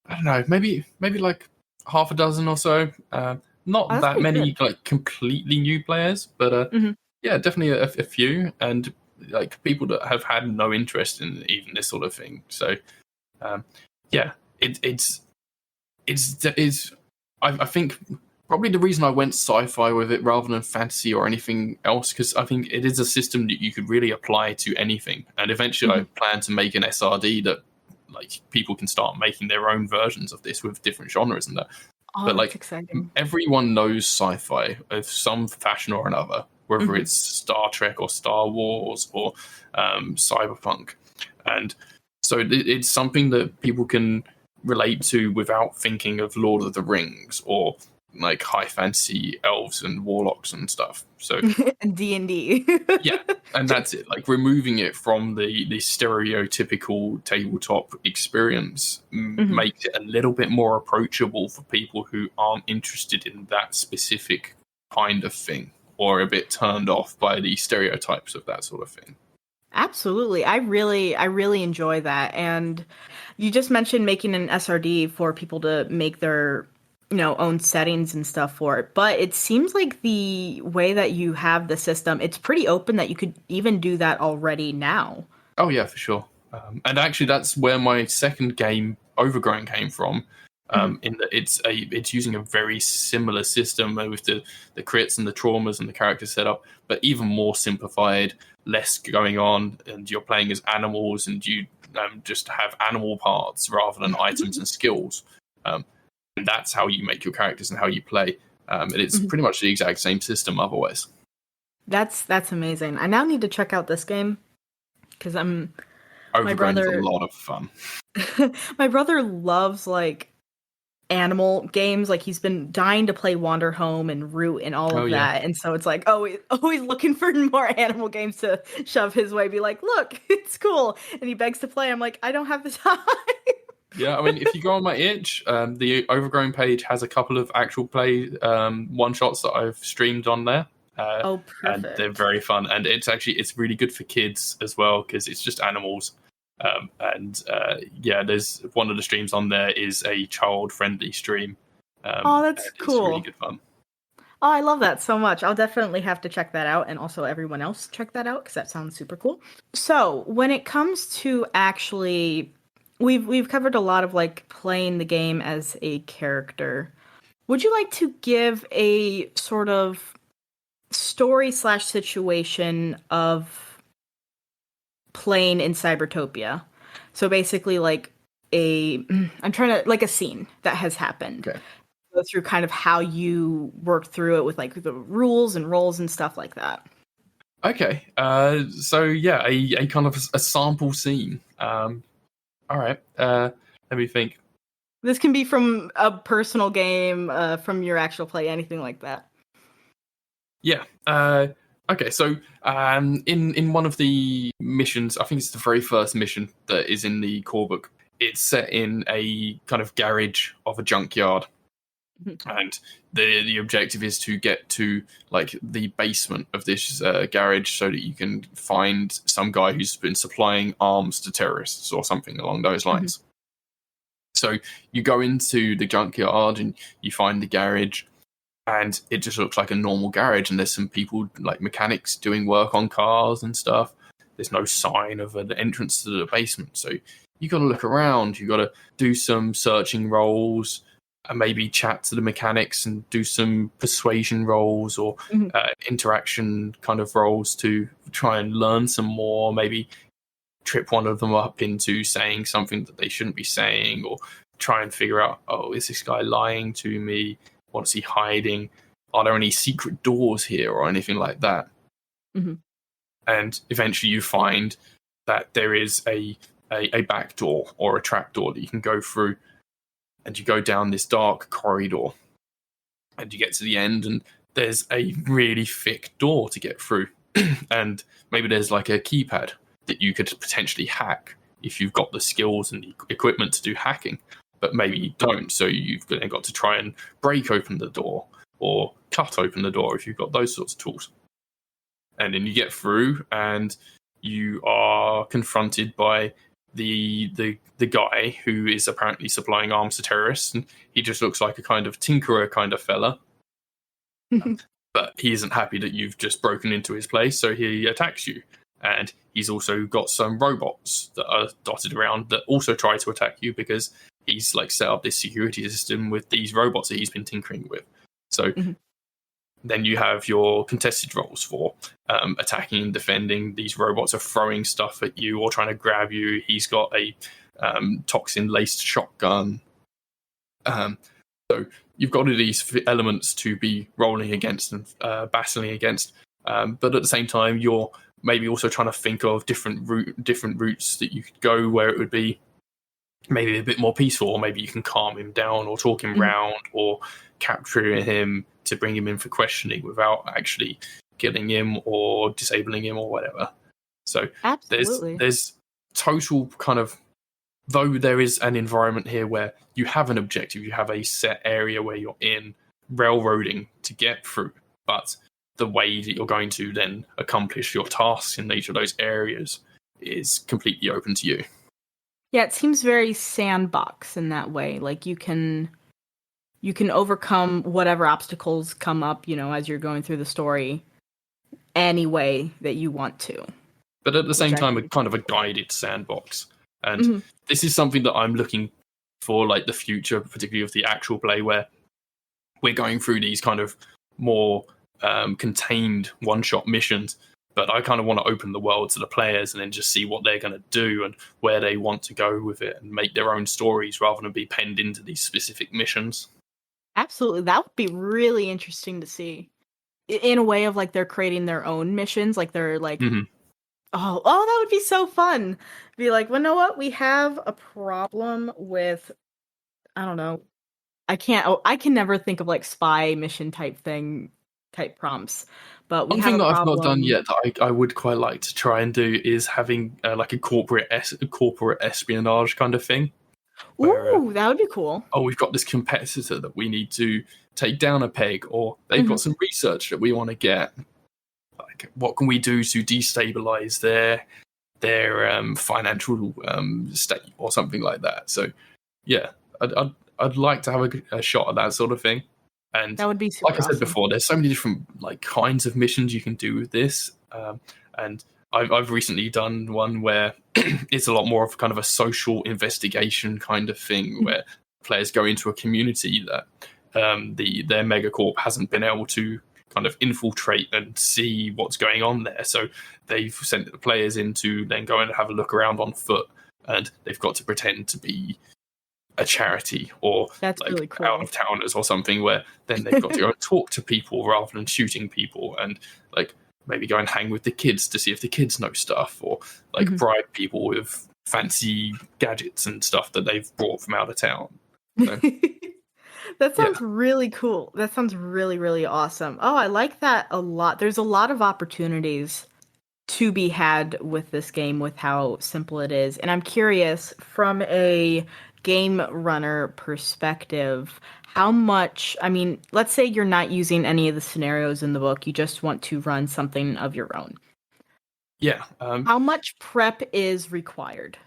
I don't know, maybe like half a dozen or so. Not that many like completely new players, but yeah, definitely a few, and like people that have had no interest in even this sort of thing. So yeah, it's I think probably the reason I went sci-fi with it rather than fantasy or anything else, because I think it is a system that you could really apply to anything. And eventually I plan to make an SRD that like people can start making their own versions of this with different genres and that. Oh, but that's like exciting. Everyone knows sci-fi of some fashion or another, whether it's Star Trek or Star Wars or cyberpunk. And so it's something that people can relate to without thinking of Lord of the Rings or like high fantasy elves and warlocks and stuff. So D&D. yeah, and that's it. Like removing it from the stereotypical tabletop experience makes it a little bit more approachable for people who aren't interested in that specific kind of thing, or a bit turned off by the stereotypes of that sort of thing. Absolutely. I really enjoy that. And you just mentioned making an SRD for people to make their, own settings and stuff for it. But it seems like the way that you have the system, it's pretty open that you could even do that already now. Oh yeah, for sure. And actually that's where my second game, Overgrown, came from. In that it's using a very similar system with the crits and the traumas and the character setup, but even more simplified, less going on, and you're playing as animals, and you just have animal parts rather than items and skills. And that's how you make your characters and how you play. And it's pretty much the exact same system otherwise. That's amazing. I now need to check out this game because Overgrown is a lot of fun. My brother loves like animal games. Like he's been dying to play Wander Home and Root and all of that. And so it's like, always looking for more animal games to shove his way. Be like, look, it's cool. And he begs to play. I'm like, I don't have the time. Yeah, I mean, if you go on my itch, the Overgrown page has a couple of actual play one-shots that I've streamed on there. Perfect. And they're very fun. And it's really good for kids as well, because it's just animals. There's one of the streams on there is a child-friendly stream. That's cool. It's really good fun. Oh, I love that so much. I'll definitely have to check that out, and also everyone else check that out because that sounds super cool. So when it comes to actually, we've covered a lot of like playing the game as a character. Would you like to give a sort of story/situation of playing in Cybertopia? So basically like a scene that has happened. Okay. Go through kind of how you work through it with like the rules and roles and stuff like that. Okay. So yeah, a kind of a sample scene. All right. Let me think. This can be from a personal game, from your actual play, anything like that. Yeah. Okay, so in one of the missions, I think it's the very first mission that is in the core book, it's set in a kind of garage of a junkyard. And the objective is to get to like the basement of this garage so that you can find some guy who's been supplying arms to terrorists or something along those lines. So you go into the junkyard and you find the garage, and it just looks like a normal garage, and there's some people like mechanics doing work on cars and stuff. There's no sign of an entrance to the basement, so you got to look around. You got to do some searching rolls, and maybe chat to the mechanics and do some persuasion rolls or interaction kind of rolls to try and learn some more. Maybe trip one of them up into saying something that they shouldn't be saying, or try and figure out, oh, is this guy lying to me? What's he hiding? Are there any secret doors here or anything like that? And eventually you find that there is a back door or a trap door that you can go through, and you go down this dark corridor, and you get to the end, and there's a really thick door to get through. And maybe there's like a keypad that you could potentially hack if you've got the skills and the equipment to do hacking. But maybe you don't, so you've then got to try and break open the door or cut open the door if you've got those sorts of tools. And then you get through, and you are confronted by the guy who is apparently supplying arms to terrorists, and he just looks like a kind of tinkerer kind of fella. But he isn't happy that you've just broken into his place, so he attacks you. And he's also got some robots that are dotted around that also try to attack you, because he's like set up this security system with these robots that he's been tinkering with. So then you have your contested roles for attacking and defending. These robots are throwing stuff at you or trying to grab you. He's got a toxin-laced shotgun. So you've got all these elements to be rolling against and battling against. But at the same time, you're maybe also trying to think of different routes that you could go, where it would be maybe a bit more peaceful, or maybe you can calm him down or talk him round or capture him to bring him in for questioning without actually killing him or disabling him or whatever. So Absolutely. there's total kind of, though there is an environment here where you have an objective, you have a set area where you're in railroading to get through, but the way that you're going to then accomplish your tasks in each of those areas is completely open to you. Yeah, it seems very sandbox in that way. Like you can overcome whatever obstacles come up, as you're going through the story any way that you want to. But at the same time, a kind of a guided sandbox. And this is something that I'm looking for, like the future, particularly of the actual play, where we're going through these kind of more contained one-shot missions. But I kind of want to open the world to the players and then just see what they're going to do and where they want to go with it and make their own stories rather than be penned into these specific missions. Absolutely. That would be really interesting to see. In a way of like they're creating their own missions, like they're like, oh, that would be so fun. Be like, well, know what? We have a problem with, I don't know. I can never think of like spy mission type prompts. But we one have thing a that problem. I've not done yet that I would quite like to try and do is having like a corporate espionage kind of thing. Ooh, that would be cool. Oh, we've got this competitor that we need to take down a peg, or they've got some research that we want to get. Like, what can we do to destabilize their financial state or something like that? So, yeah, I'd like to have a shot at that sort of thing. And that would be super like I said before, there's so many different like kinds of missions you can do with this. And I've recently done one where it's a lot more of kind of a social investigation kind of thing, where players go into a community that their megacorp hasn't been able to kind of infiltrate and see what's going on there. So they've sent the players in to then go and have a look around on foot, and they've got to pretend to be a charity or that's like really cool. out of towners or something, where then they've got to go and talk to people rather than shooting people, and like maybe go and hang with the kids to see if the kids know stuff, or like bribe people with fancy gadgets and stuff that they've brought from out of town. So, that sounds really cool. That sounds really, really awesome. Oh, I like that a lot. There's a lot of opportunities to be had with this game with how simple it is. And I'm curious, from a game runner perspective, how much, I mean, let's say you're not using any of the scenarios in the book, you just want to run something of your own. Yeah. How much prep is required?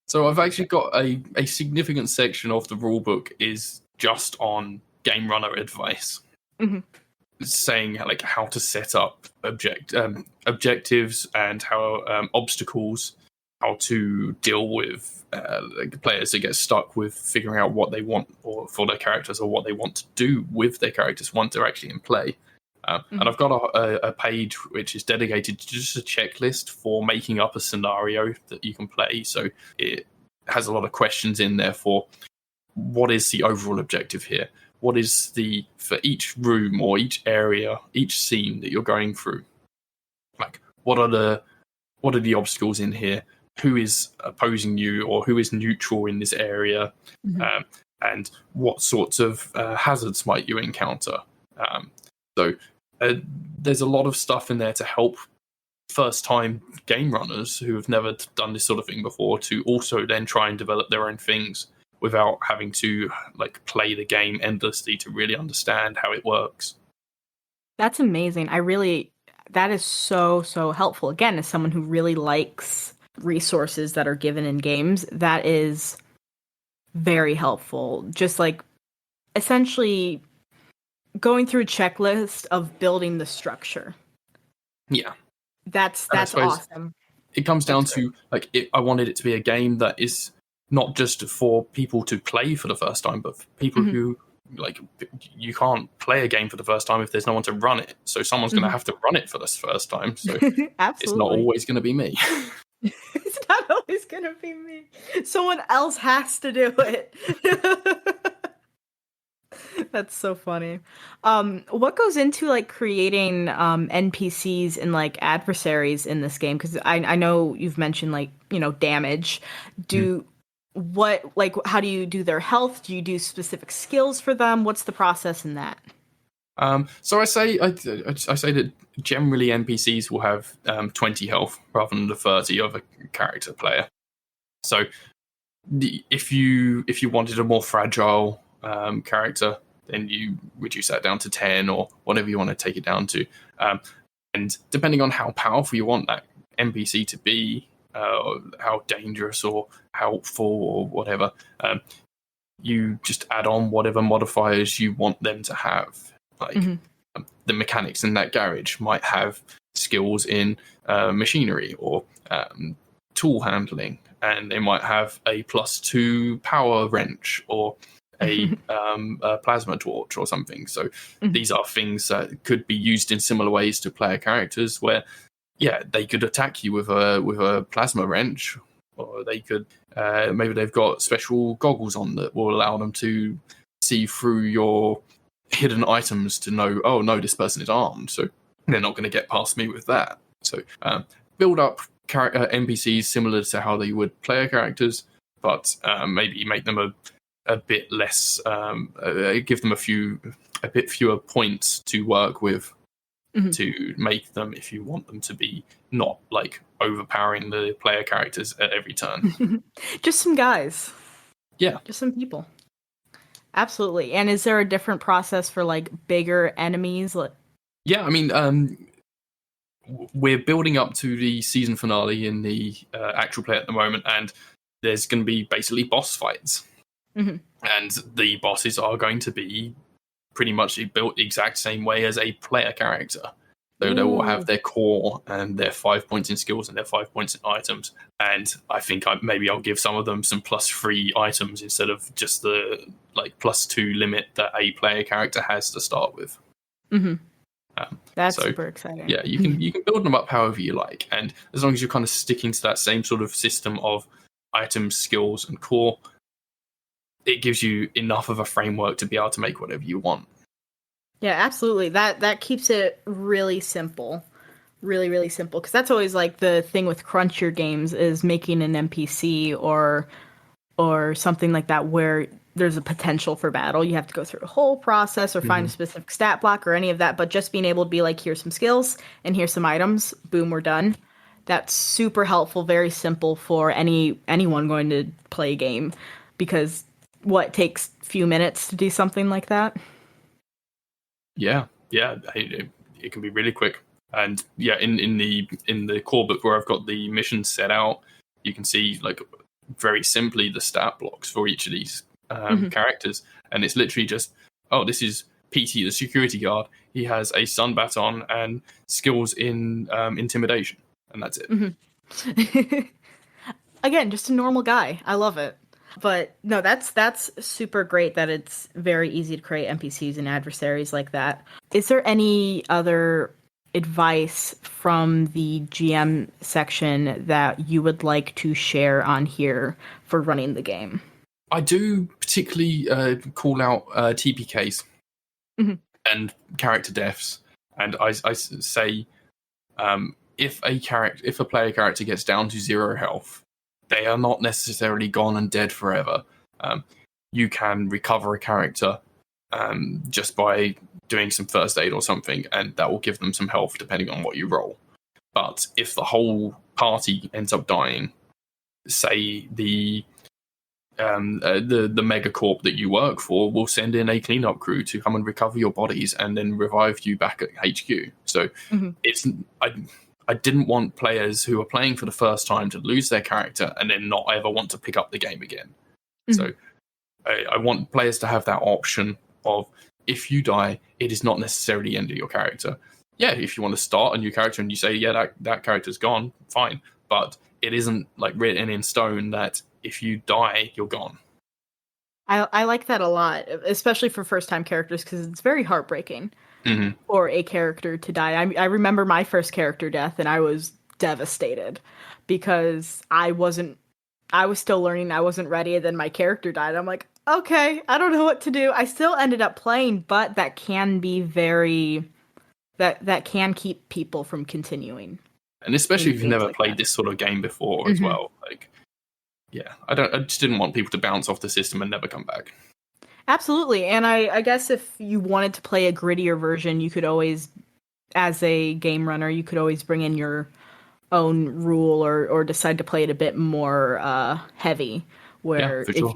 So I've actually got a significant section of the rulebook is just on game runner advice. Saying like how to set up objectives and how obstacles, how to deal with like players that get stuck with figuring out what they want or for their characters, or what they want to do with their characters once they're actually in play. And I've got a page which is dedicated to just a checklist for making up a scenario that you can play. So it has a lot of questions in there for what is the overall objective here? What is for each room or each area, each scene that you're going through? Like, what are the obstacles in here? Who is opposing you, or who is neutral in this area? And what sorts of hazards might you encounter? So there's a lot of stuff in there to help first-time game runners who have never done this sort of thing before to also then try and develop their own things without having to like play the game endlessly to really understand how it works. That's amazing. That is so, so helpful. Again, as someone who really likes resources that are given in games, that is very helpful. Just like essentially going through a checklist of building the structure. Yeah. That's awesome. It comes down to like I wanted it to be a game that is not just for people to play for the first time, but for people who like, you can't play a game for the first time if there's no one to run it. So someone's going to have to run it for this first time. So it's not always going to be me. It's not always going to be me. Someone else has to do it. That's so funny. What goes into like creating NPCs and like adversaries in this game? Because I know you've mentioned like, damage. how do you do their health? Do you do specific skills for them? What's the process in that? So I say that generally NPCs will have 20 health rather than the 30 of a character player. So if you wanted a more fragile character, then you reduce that down to 10 or whatever you want to take it down to. And depending on how powerful you want that NPC to be, how dangerous or helpful or whatever, you just add on whatever modifiers you want them to have. Like the mechanics in that garage might have skills in machinery or tool handling, and they might have a +2 power wrench or a plasma torch or something. So these are things that could be used in similar ways to player characters where, yeah, they could attack you with a plasma wrench, or they could maybe they've got special goggles on that will allow them to see through your hidden items to know, oh no, this person is armed, so they're not going to get past me with that. So build up NPCs similar to how they would player characters, but maybe make them a bit less, give them a bit fewer points to work with to make them, if you want them to be not like overpowering the player characters at every turn. Just some guys. Yeah. Just some people. Absolutely. And is there a different process for like bigger enemies? Yeah, I mean, we're building up to the season finale in the actual play at the moment, and there's going to be basically boss fights. And the bosses are going to be pretty much built the exact same way as a player character. So they will have their core and their 5 points in skills and their 5 points in items. And I think maybe I'll give some of them some +3 items instead of just the like +2 limit that a player character has to start with. That's super exciting. Yeah, you can build them up however you like, and as long as you're kind of sticking to that same sort of system of items, skills, and core, it gives you enough of a framework to be able to make whatever you want. Yeah, absolutely. That keeps it really simple. Really, really simple. Because that's always like the thing with crunchier games is making an NPC or something like that where there's a potential for battle. You have to go through a whole process or find a specific stat block or any of that. But just being able to be like, here's some skills and here's some items. Boom, we're done. That's super helpful. Very simple for anyone going to play a game. Because what takes a few minutes to do something like that? Yeah, it can be really quick. And yeah, in the core book where I've got the missions set out, you can see like very simply the stat blocks for each of these characters, and it's literally just, oh, this is PT, the security guard. He has a sun baton and skills in intimidation, and that's it. Again, just a normal guy. I love it. But no, that's super great that it's very easy to create NPCs and adversaries like that. Is there any other advice from the GM section that you would like to share on here for running the game? I do particularly call out TPKs and character deaths, and I say if a player character gets down to 0 health, they are not necessarily gone and dead forever. You can recover a character just by doing some first aid or something, and that will give them some health depending on what you roll. But if the whole party ends up dying, say the megacorp that you work for will send in a cleanup crew to come and recover your bodies and then revive you back at HQ. So I didn't want players who are playing for the first time to lose their character and then not ever want to pick up the game again. So I want players to have that option of, if you die, it is not necessarily the end of your character. Yeah, if you want to start a new character and you say, yeah, that character's gone, fine. But it isn't like written in stone that if you die, you're gone. I like that a lot, especially for first-time characters, because it's very heartbreaking for a character to die. I remember my first character death, and I was devastated because I was still learning. I wasn't ready, and then my character died. I'm like, okay, I don't know what to do. I still ended up playing, but that can be that can keep people from continuing. And especially if you've never played this sort of game before as well. Like, yeah, I just didn't want people to bounce off the system and never come back. Absolutely. And I guess if you wanted to play a grittier version, you could always, as a game runner, you could always bring in your own rule or decide to play it a bit more heavy, where For sure.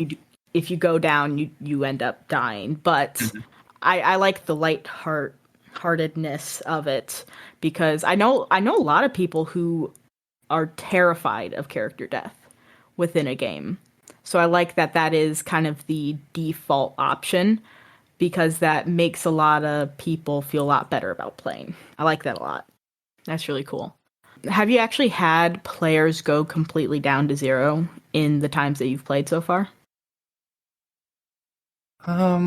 if you go down, you end up dying. But I like the heartedness of it, because I know a lot of people who are terrified of character death within a game. So I like that is kind of the default option, because that makes a lot of people feel a lot better about playing. I like that a lot. That's really cool. Have you actually had players go completely down to 0 in the times that you've played so far? No,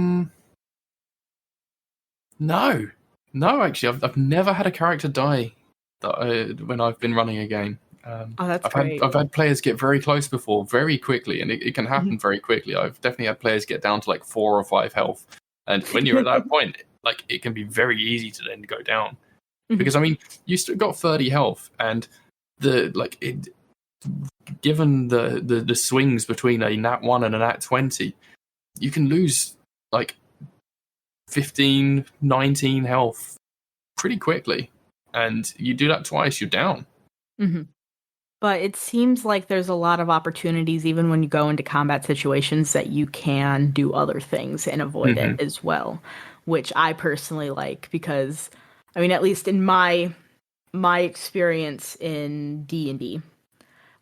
actually, I've never had a character die when I've been running a game. That's great. I've had players get very close before, very quickly, and it can happen very quickly. I've definitely had players get down to like 4 or 5 health, and when you're at that point, like, it can be very easy to then go down, because I mean, you still got 30 health, and given the swings between a nat 1 and a nat 20, you can lose like 15, 19 health pretty quickly, and you do that twice, you're down. But it seems like there's a lot of opportunities, even when you go into combat situations, that you can do other things and avoid it as well, which I personally like, because, I mean, at least in my experience in D&D,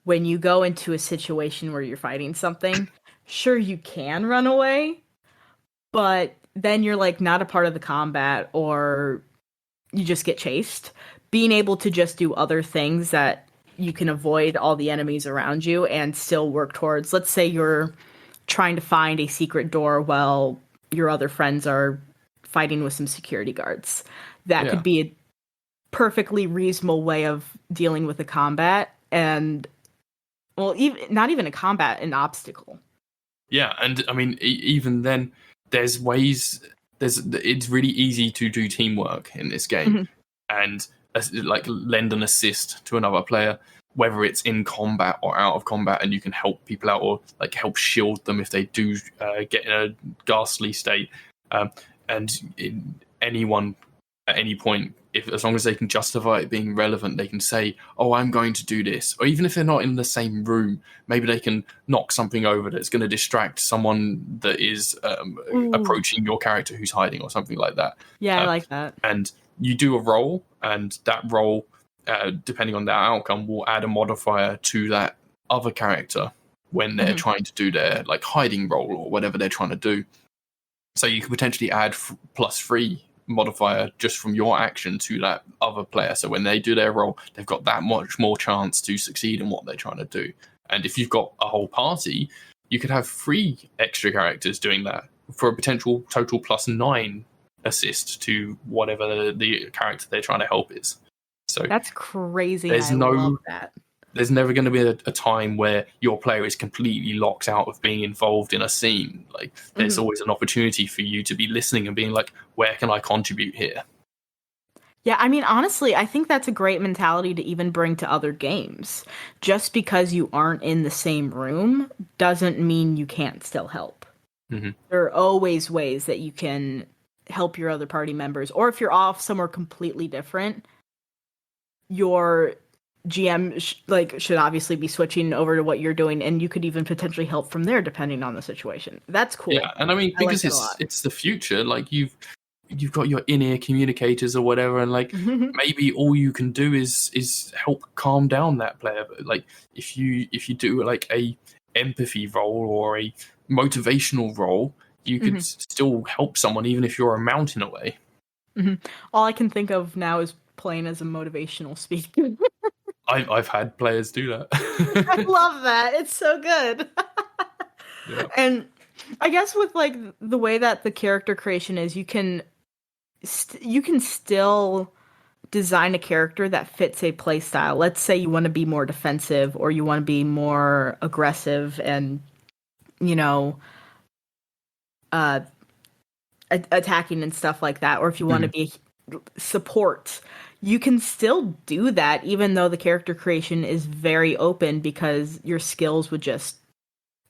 when you go into a situation where you're fighting something, sure, you can run away, but then you're like not a part of the combat, or you just get chased. Being able to just do other things that you can avoid all the enemies around you and still work towards, let's say you're trying to find a secret door while your other friends are fighting with some security guards. That could be a perfectly reasonable way of dealing with the combat, and, well, not even a combat, an obstacle. Yeah, and I mean, even then, there's ways. It's really easy to do teamwork in this game, and like lend an assist to another player, whether it's in combat or out of combat, and you can help people out, or like help shield them if they do get in a ghastly state. And anyone at any point, as long as they can justify it being relevant, they can say, "Oh, I'm going to do this," or even if they're not in the same room, maybe they can knock something over that's going to distract someone that is approaching your character who's hiding, or something like that. Yeah, I like that. And you do a roll, and that roll, depending on that outcome, will add a modifier to that other character when they're trying to do their like hiding roll or whatever they're trying to do. So you could potentially add +3 modifier just from your action to that other player. So when they do their roll, they've got that much more chance to succeed in what they're trying to do. And if you've got a whole party, you could have 3 extra characters doing that for a potential total +9 assist to whatever the character they're trying to help is. So that's crazy. I love that. There's never going to be a time where your player is completely locked out of being involved in a scene. Like, there's always an opportunity for you to be listening and being like, where can I contribute here? Yeah, I mean, honestly, I think that's a great mentality to even bring to other games. Just because you aren't in the same room doesn't mean you can't still help. There are always ways that you can help your other party members, or if you're off somewhere completely different, your GM should obviously be switching over to what you're doing, and you could even potentially help from there depending on the situation. That's cool. Yeah, and I mean, because it's the future, like you've got your in-ear communicators or whatever, and like maybe all you can do is help calm down that player. But like if you do like a empathy roll or a motivational roll, you could still help someone even if you're a mountain away. All I can think of now is playing as a motivational speaker. I've had players do that. I love that. It's so good. Yeah. And I guess with like the way that the character creation is, you can still design a character that fits a play style. Let's say you want to be more defensive, or you want to be more aggressive and, attacking and stuff like that. Or if you want to be support, you can still do that, even though the character creation is very open, because your skills would just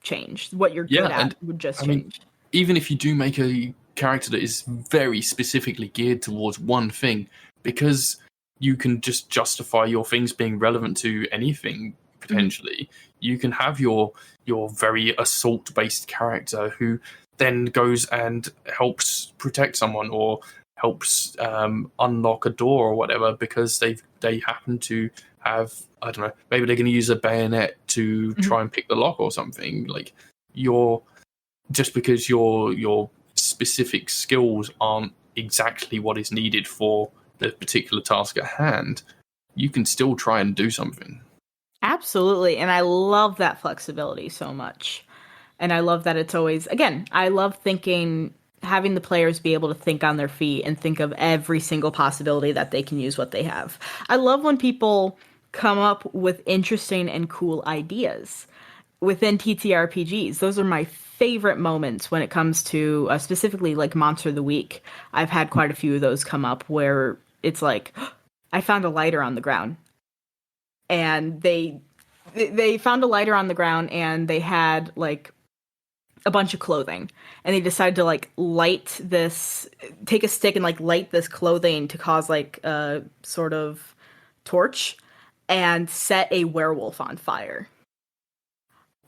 change. What you're Yeah, good at and would just I mean, change. even if you do make a character that is very specifically geared towards one thing, because you can just justify your things being relevant to anything potentially. You can have your very assault based character who then goes and helps protect someone or helps unlock a door or whatever because they happen to have, I don't know, maybe they're going to use a bayonet to try and pick the lock or something. Like you're just because your specific skills aren't exactly what is needed for the particular task at hand, you can still try and do something. Absolutely. And I love that flexibility so much. And I love that it's always, again, I love having the players be able to think on their feet and think of every single possibility that they can use what they have. I love when people come up with interesting and cool ideas within TTRPGs. Those are my favorite moments when it comes to specifically like Monster of the Week. I've had quite a few of those come up where it's like, I found a lighter on the ground. And they found a lighter on the ground and they had like a bunch of clothing, and they decided to like take a stick and like light this clothing to cause like a sort of torch and set a werewolf on fire.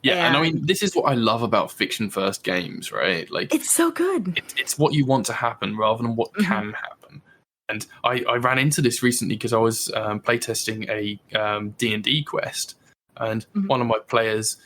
Yeah, and I mean, this is what I love about fiction first games, right? Like, it's so good. It's what you want to happen rather than what can happen. And I ran into this recently because I was playtesting a D&D quest, and one of my players,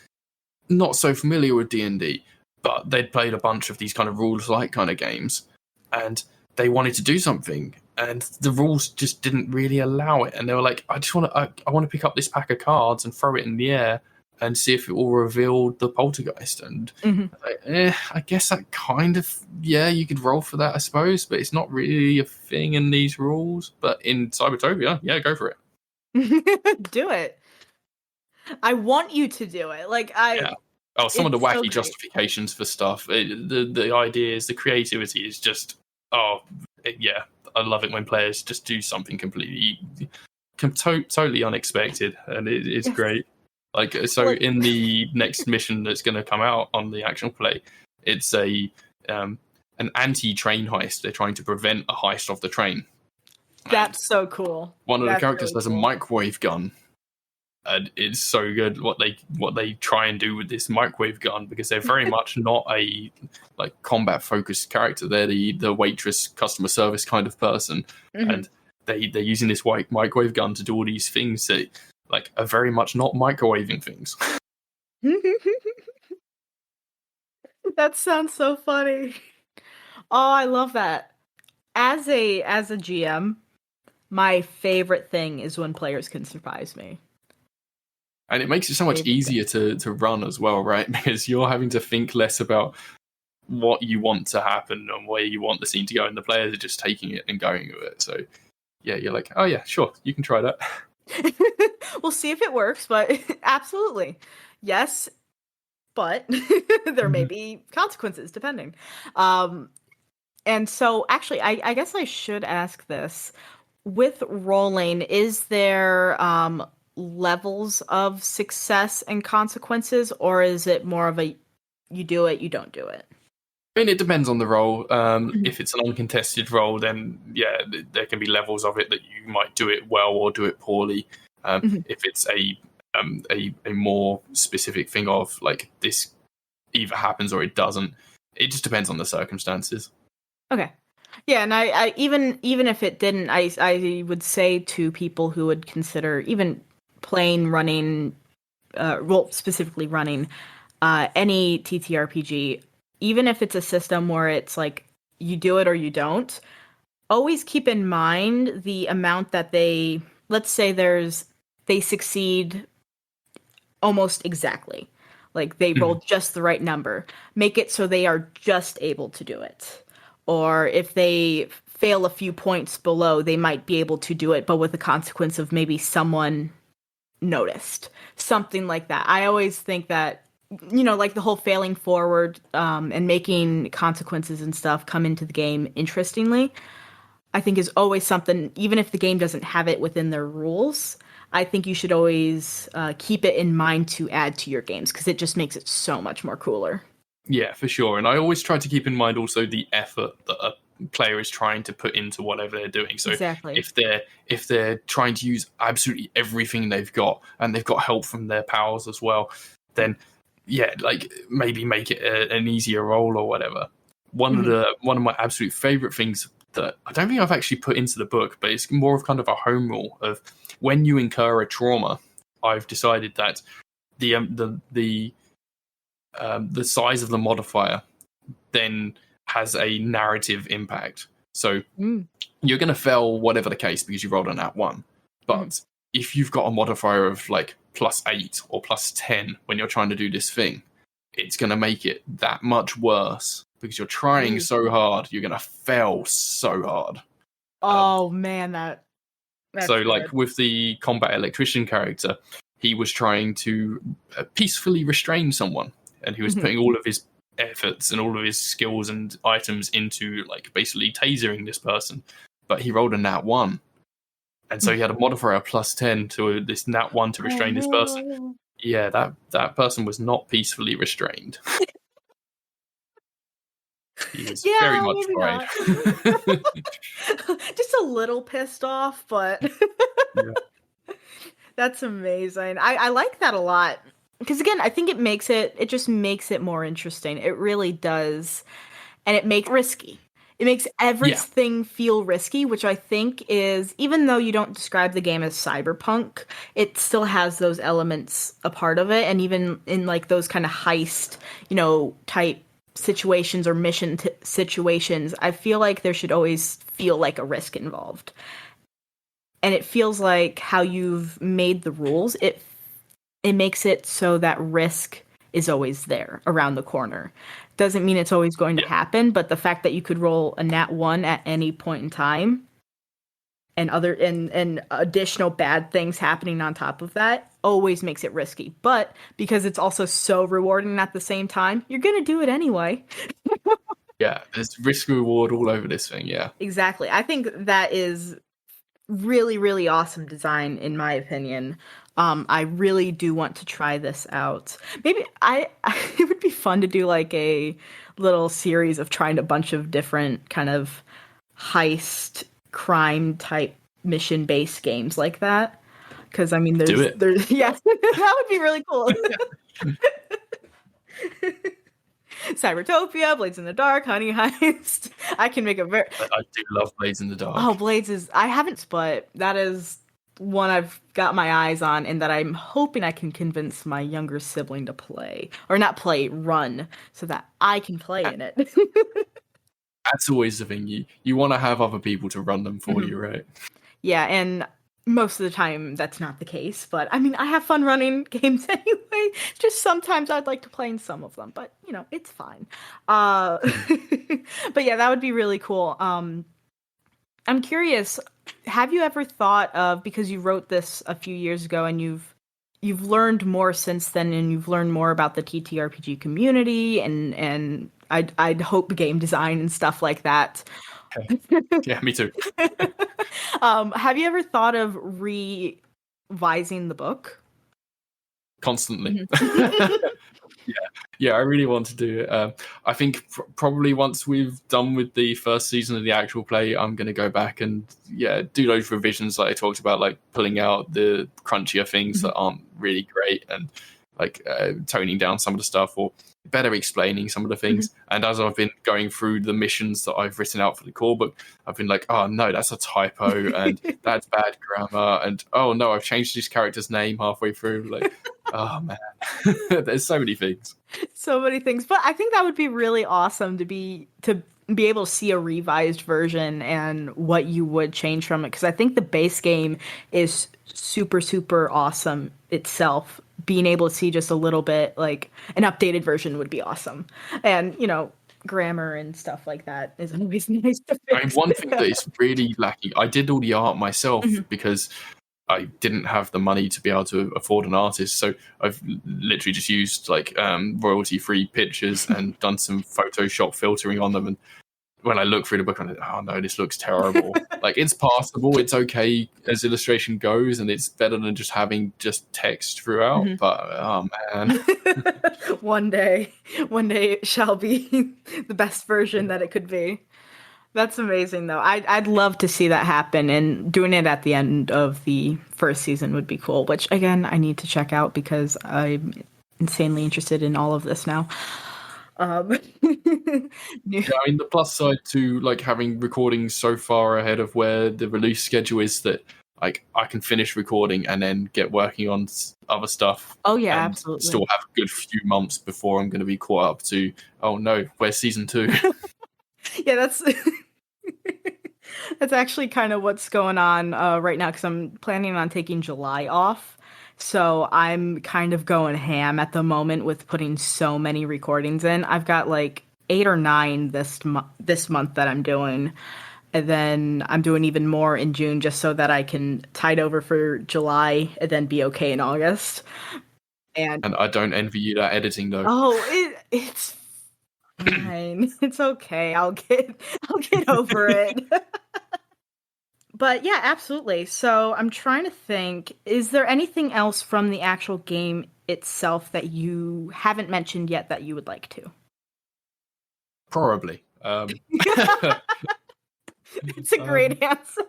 not so familiar with D&D, but they'd played a bunch of these kind of rules-like kind of games, and they wanted to do something, and the rules just didn't really allow it. And they were like, I want to pick up this pack of cards and throw it in the air and see if it will reveal the poltergeist. And I guess that kind of, you could roll for that, I suppose, but it's not really a thing in these rules. But in Cybertopia, go for it. Do it. I want you to do it. Like, Oh, some of the wacky justifications for stuff. The ideas, the creativity is just, I love it when players just do something completely, totally unexpected, and it's great. Like, so in the next mission that's going to come out on the actual play, it's an anti-train heist. They're trying to prevent a heist of the train. That's so cool. One of the characters has a microwave gun. And it's so good what they try and do with this microwave gun, because they're very much not a like combat focused character. They're the waitress, customer service kind of person, and they're using this white microwave gun to do all these things that like are very much not microwaving things. That sounds so funny. Oh, I love that. As a GM, my favorite thing is when players can surprise me. And it makes it so much easier to run as well, right? Because you're having to think less about what you want to happen and where you want the scene to go, and the players are just taking it and going with it. So, you're like, oh yeah, sure, you can try that. We'll see if it works, but absolutely. Yes, but there may be consequences depending. And so, actually, I guess I should ask this. With rolling, is there levels of success and consequences, or is it more of a you do it, you don't do it? I mean, it depends on the role. If it's an uncontested role, then there can be levels of it that you might do it well or do it poorly. If it's a more specific thing of like this either happens or it doesn't, it just depends on the circumstances. Okay. Yeah, and I even if it didn't, I would say to people who would consider even playing, running, specifically running any TTRPG, even if it's a system where it's like you do it or you don't, always keep in mind the amount that let's say they succeed almost exactly. Like they roll just the right number. Make it so they are just able to do it. Or if they fail a few points below, they might be able to do it, but with the consequence of maybe someone noticed. Something like that. I always think that, like the whole failing forward and making consequences and stuff come into the game interestingly, I think is always something, even if the game doesn't have it within their rules, I think you should always keep it in mind to add to your games because it just makes it so much more cooler. Yeah, for sure. And I always try to keep in mind also the effort that a player is trying to put into whatever they're doing. So Exactly. if they're trying to use absolutely everything they've got and they've got help from their pals as well, then yeah, like maybe make it an easier role or whatever. One of my absolute favorite things that I don't think I've actually put into the book, but it's more of kind of a home rule of when you incur a trauma. I've decided that the size of the modifier then has a narrative impact. So you're going to fail whatever the case because you rolled a nat 1. But if you've got a modifier of like +8 or +10 when you're trying to do this thing, it's going to make it that much worse because you're trying so hard. You're going to fail so hard. Oh, man, that's so good. Like with the combat electrician character, he was trying to peacefully restrain someone. And he was putting all of his efforts and all of his skills and items into like basically tasering this person. But he rolled a nat 1. And so he had a modifier +10 to this nat 1 to restrain this person. Yeah, that person was not peacefully restrained. He was very much fried. Just a little pissed off, but that's amazing. I like that a lot. Because again, I think it just makes it more interesting. It really does. And it makes it risky. It makes everything feel risky, which I think is, even though you don't describe the game as cyberpunk, it still has those elements a part of it. And even in like those kind of heist, type situations or mission situations, I feel like there should always feel like a risk involved. And it feels like how you've made the rules, it makes it so that risk is always there around the corner. Doesn't mean it's always going to happen, but the fact that you could roll a nat 1 at any point in time and additional bad things happening on top of that always makes it risky. But because it's also so rewarding at the same time, you're going to do it anyway. Yeah, there's risk reward all over this thing, yeah. Exactly. I think that is really, really awesome design, in my opinion. I really do want to try this out. Maybe it would be fun to do like a little series of trying a bunch of different kind of heist crime type mission based games like that. Because I mean, there's that would be really cool. Cybertopia, Blades in the Dark, Honey Heist. I can make a I do love Blades in the Dark. Oh, Blades I haven't, but that is one I've got my eyes on and that I'm hoping I can convince my younger sibling to play. Or not play, run, so that I can play in it. That's always the thing. You want to have other people to run them for you, right? Yeah, and most of the time that's not the case. But I mean, I have fun running games anyway. Just sometimes I'd like to play in some of them. But, it's fine. But yeah, that would be really cool. I'm curious, have you ever thought of, because you wrote this a few years ago and you've learned more since then and you've learned more about the TTRPG community and I'd hope game design and stuff like that. Yeah, me too. Have you ever thought of revising the book? Constantly. Yeah, I really want to do it. I think probably once we've done with the first season of the actual play, I'm going to go back and do those revisions that I talked about, like pulling out the crunchier things that aren't really great and like toning down some of the stuff or better explaining some of the things. And as I've been going through the missions that I've written out for the core book, I've been like, oh no, that's a typo and that's bad grammar, and oh no, I've changed this character's name halfway through. Like, oh man, there's so many things. But I think that would be really awesome to be able to see a revised version and what you would change from it, because I think the base game is super, super awesome itself. Being able to see just a little bit, like an updated version would be awesome. And, grammar and stuff like that is always nice to fix. I mean, one thing that is really lacking, I did all the art myself because I didn't have the money to be able to afford an artist. So I've literally just used like royalty-free pictures and done some Photoshop filtering on them. And when I look through the book, I'm like, oh no, this looks terrible. Like, it's passable, it's okay as illustration goes, and it's better than just having just text throughout. Mhm. But oh man, One day it shall be the best version that it could be. That's amazing, though. I'd love to see that happen, and doing it at the end of the first season would be cool. Which, again, I need to check out because I'm insanely interested in all of this now. yeah, I mean, the plus side to like having recordings so far ahead of where the release schedule is that like I can finish recording and then get working on other stuff. Oh yeah, and absolutely. Still have a good few months before I'm going to be caught up to. Oh no, where's season 2? Yeah, that's that's actually kind of what's going on right now because I'm planning on taking July off. So I'm kind of going ham at the moment with putting so many recordings in. I've got like 8 or 9 this month that I'm doing. And then I'm doing even more in June just so that I can tide over for July and then be okay in August. And I don't envy you that editing though. oh, it's fine. It's okay. I'll get over it. But yeah, absolutely. So I'm trying to think, is there anything else from the actual game itself that you haven't mentioned yet that you would like to? Probably. It's a great answer.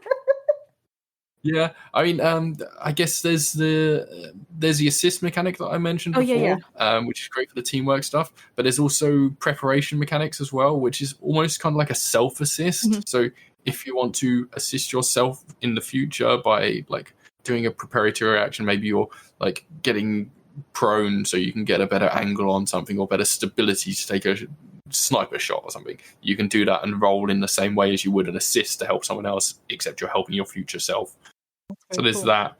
Yeah, I mean, I guess there's the assist mechanic that I mentioned before, yeah. Which is great for the teamwork stuff. But there's also preparation mechanics as well, which is almost kind of like a self-assist. Mhm. So if you want to assist yourself in the future by like doing a preparatory action, maybe you're like getting prone so you can get a better angle on something or better stability to take a sniper shot or something, you can do that and roll in the same way as you would an assist to help someone else, except you're helping your future self. So there's cool. that.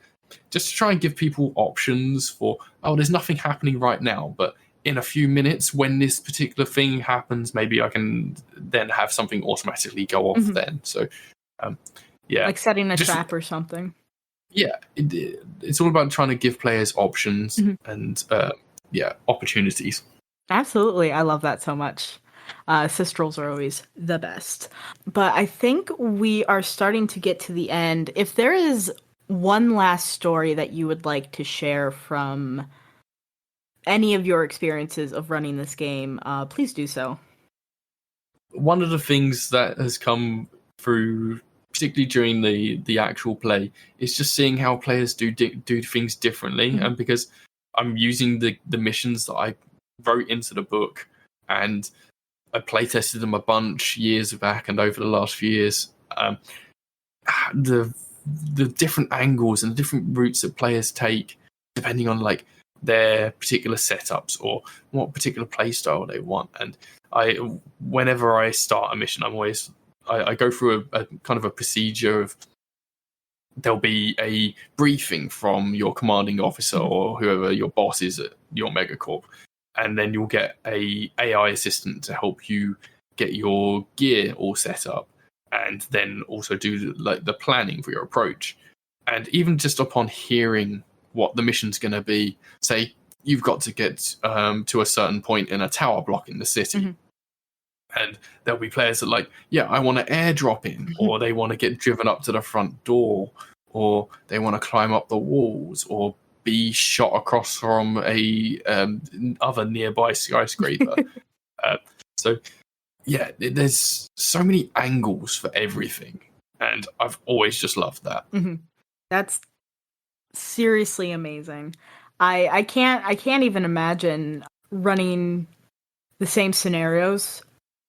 Just to try and give people options for, oh, there's nothing happening right now, but in a few minutes when this particular thing happens, maybe I can then have something automatically go off then. So, yeah. Like setting a trap or something. Yeah, it's all about trying to give players options and, opportunities. Absolutely. I love that so much. Assist rolls are always the best. But I think we are starting to get to the end. If there is one last story that you would like to share from any of your experiences of running this game, please do so. One of the things that has come through, particularly during the actual play, is just seeing how players do things differently. And because I'm using the missions that I wrote into the book, and I playtested them a bunch years back and over the last few years, the different angles and the different routes that players take, depending on like their particular setups or what particular play style they want. And whenever I start a mission, I go through a kind of a procedure of, there'll be a briefing from your commanding officer or whoever your boss is at your megacorp, and then you'll get a AI assistant to help you get your gear all set up, and then also do like the planning for your approach. And even just upon hearing what the mission's going to be, say you've got to get to a certain point in a tower block in the city, and there'll be players that like, yeah, I want to airdrop in, or they want to get driven up to the front door, or they want to climb up the walls, or be shot across from a other nearby skyscraper. So yeah, there's so many angles for everything, and I've always just loved that. That's seriously amazing. I can't even imagine running the same scenarios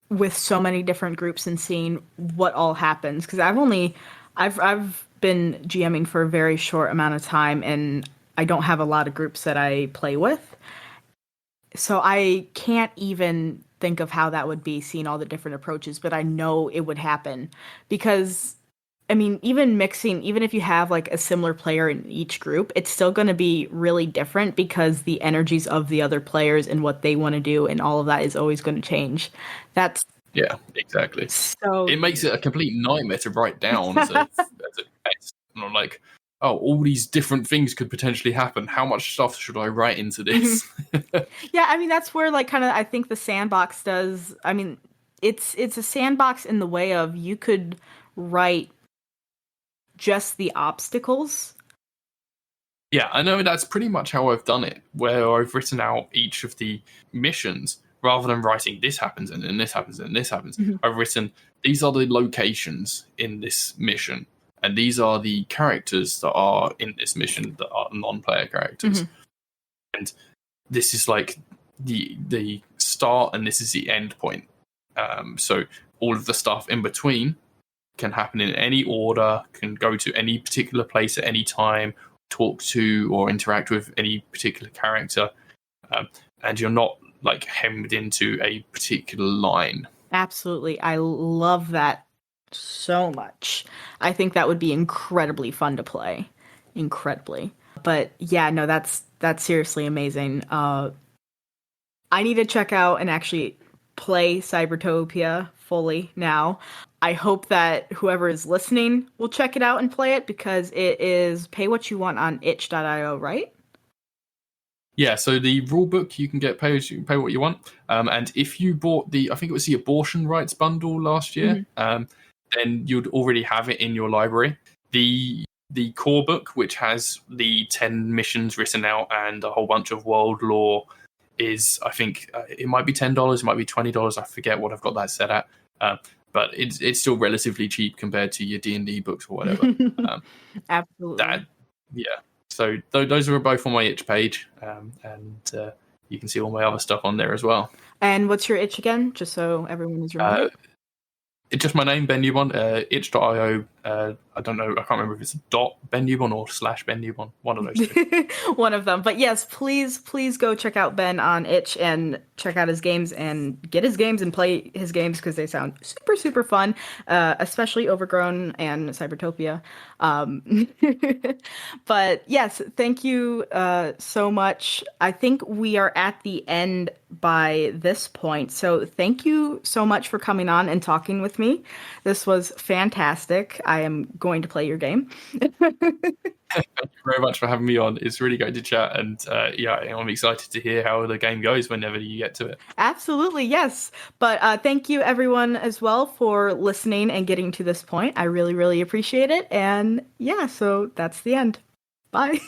with so many different groups and seeing what all happens, because I've been GMing for a very short amount of time, and I don't have a lot of groups that I play with. So I can't even think of how that would be, seeing all the different approaches, but I know it would happen because, I mean, even if you have like a similar player in each group, it's still going to be really different because the energies of the other players and what they want to do and all of that is always going to change. Yeah, exactly. So it makes it a complete nightmare to write down as a text. And I'm like, oh, all these different things could potentially happen. How much stuff should I write into this? Yeah, I mean, that's where like kind of I think the sandbox does. I mean, it's a sandbox in the way of you could write just the obstacles. Yeah, I know that's pretty much how I've done it, where I've written out each of the missions rather than writing this happens and then this happens and this happens. I've written these are the locations in this mission, and these are the characters that are in this mission that are non-player characters. And this is like the start and this is the end point. So all of the stuff in between can happen in any order, can go to any particular place at any time, talk to or interact with any particular character, and you're not like hemmed into a particular line. Absolutely. I love that so much. I think that would be incredibly fun to play. Incredibly. But yeah, no, that's seriously amazing. I need to check out and actually play Cybertopia fully now. I hope that whoever is listening will check it out and play it, because it is pay what you want on itch.io, right? Yeah, so the rule book you can get pay what you want. And if you bought I think it was the abortion rights bundle last year, then you'd already have it in your library. The core book, which has the 10 missions written out and a whole bunch of world lore, is, I think, it might be $10, it might be $20. I forget what I've got that set at. But it's still relatively cheap compared to your D&D books or whatever. Absolutely. So those are both on my itch page, and you can see all my other stuff on there as well. And what's your itch again, just so everyone is reminded? It's just my name, Ben Newbon, itch.io. I don't know, I can't remember if it's .Ben Newbon or /Ben Newbon, one of those two. One of them. But yes, please go check out Ben on itch and check out his games and get his games and play his games, because they sound super, super fun, especially Overgrown and Cybertopia. But yes, thank you so much. I think we are at the end by this point. So thank you so much for coming on and talking with me. This was fantastic. I am going to play your game. Thank you very much for having me on. It's really great to chat, and I'm excited to hear how the game goes whenever you get to it. Absolutely, yes. But thank you everyone as well for listening and getting to this point. I really, really appreciate it. And yeah, so that's the end. Bye.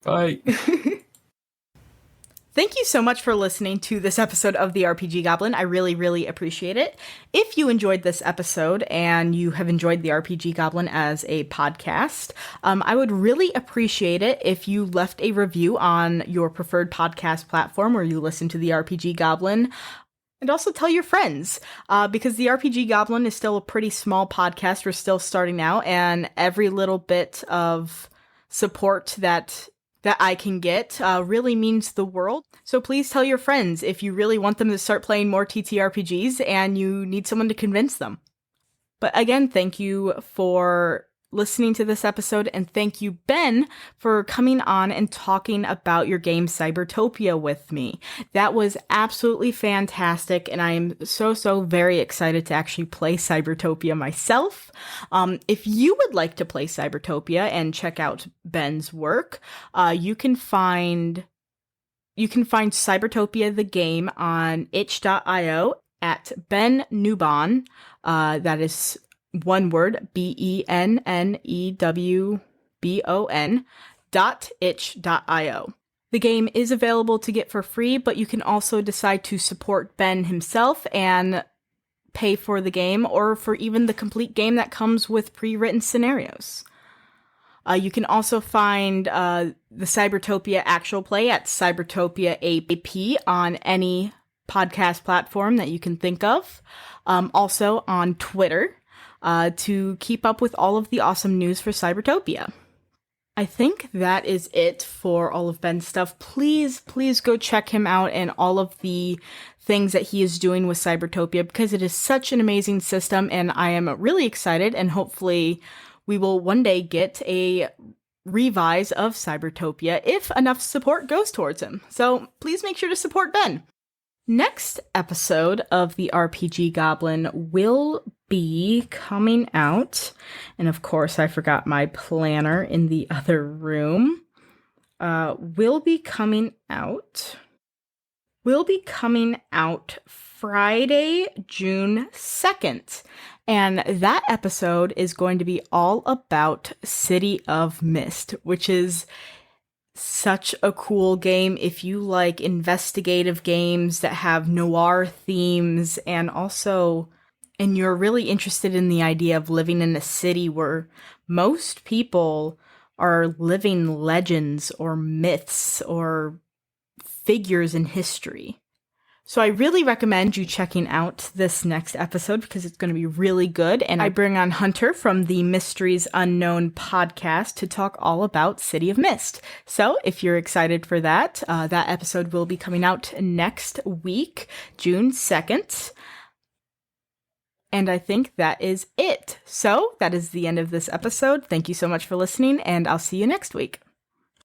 Bye. Thank you so much for listening to this episode of the RPG Goblin. I really, really appreciate it. If you enjoyed this episode and you have enjoyed the RPG Goblin as a podcast, I would really appreciate it if you left a review on your preferred podcast platform where you listen to the RPG Goblin. And also tell your friends, because the RPG Goblin is still a pretty small podcast. We're still starting out, and every little bit of support that I can get really means the world. So please tell your friends if you really want them to start playing more TTRPGs and you need someone to convince them. But again, thank you for listening to this episode, and thank you, Ben, for coming on and talking about your game Cybertopia with me. That was absolutely fantastic, and I am so very excited to actually play Cybertopia myself. If you would like to play Cybertopia and check out Ben's work, you can find Cybertopia the game on itch.io at Ben Newbon. That is one word, BENNEWBON.itch.io. The game is available to get for free, but you can also decide to support Ben himself and pay for the game, or for even the complete game that comes with pre-written scenarios. You can also find the Cybertopia actual play at Cybertopia AP on any podcast platform that you can think of. Also on Twitter, to keep up with all of the awesome news for Cybertopia. I think that is it for all of Ben's stuff. Please go check him out and all of the things that he is doing with Cybertopia, because it is such an amazing system, and I am really excited, and hopefully we will one day get a revise of Cybertopia if enough support goes towards him. So please make sure to support Ben. Next episode of the RPG Goblin will be coming out, and of course I forgot my planner in the other room, will be coming out will be coming out Friday, June 2nd. And that episode is going to be all about City of Mist, which is such a cool game if you like investigative games that have noir themes, and you're really interested in the idea of living in a city where most people are living legends or myths or figures in history. So I really recommend you checking out this next episode because it's going to be really good. And I bring on Hunter from the Mysteries Unknown podcast to talk all about City of Mist. So if you're excited for that, that episode will be coming out next week, June 2nd. And I think that is it. So that is the end of this episode. Thank you so much for listening, and I'll see you next week.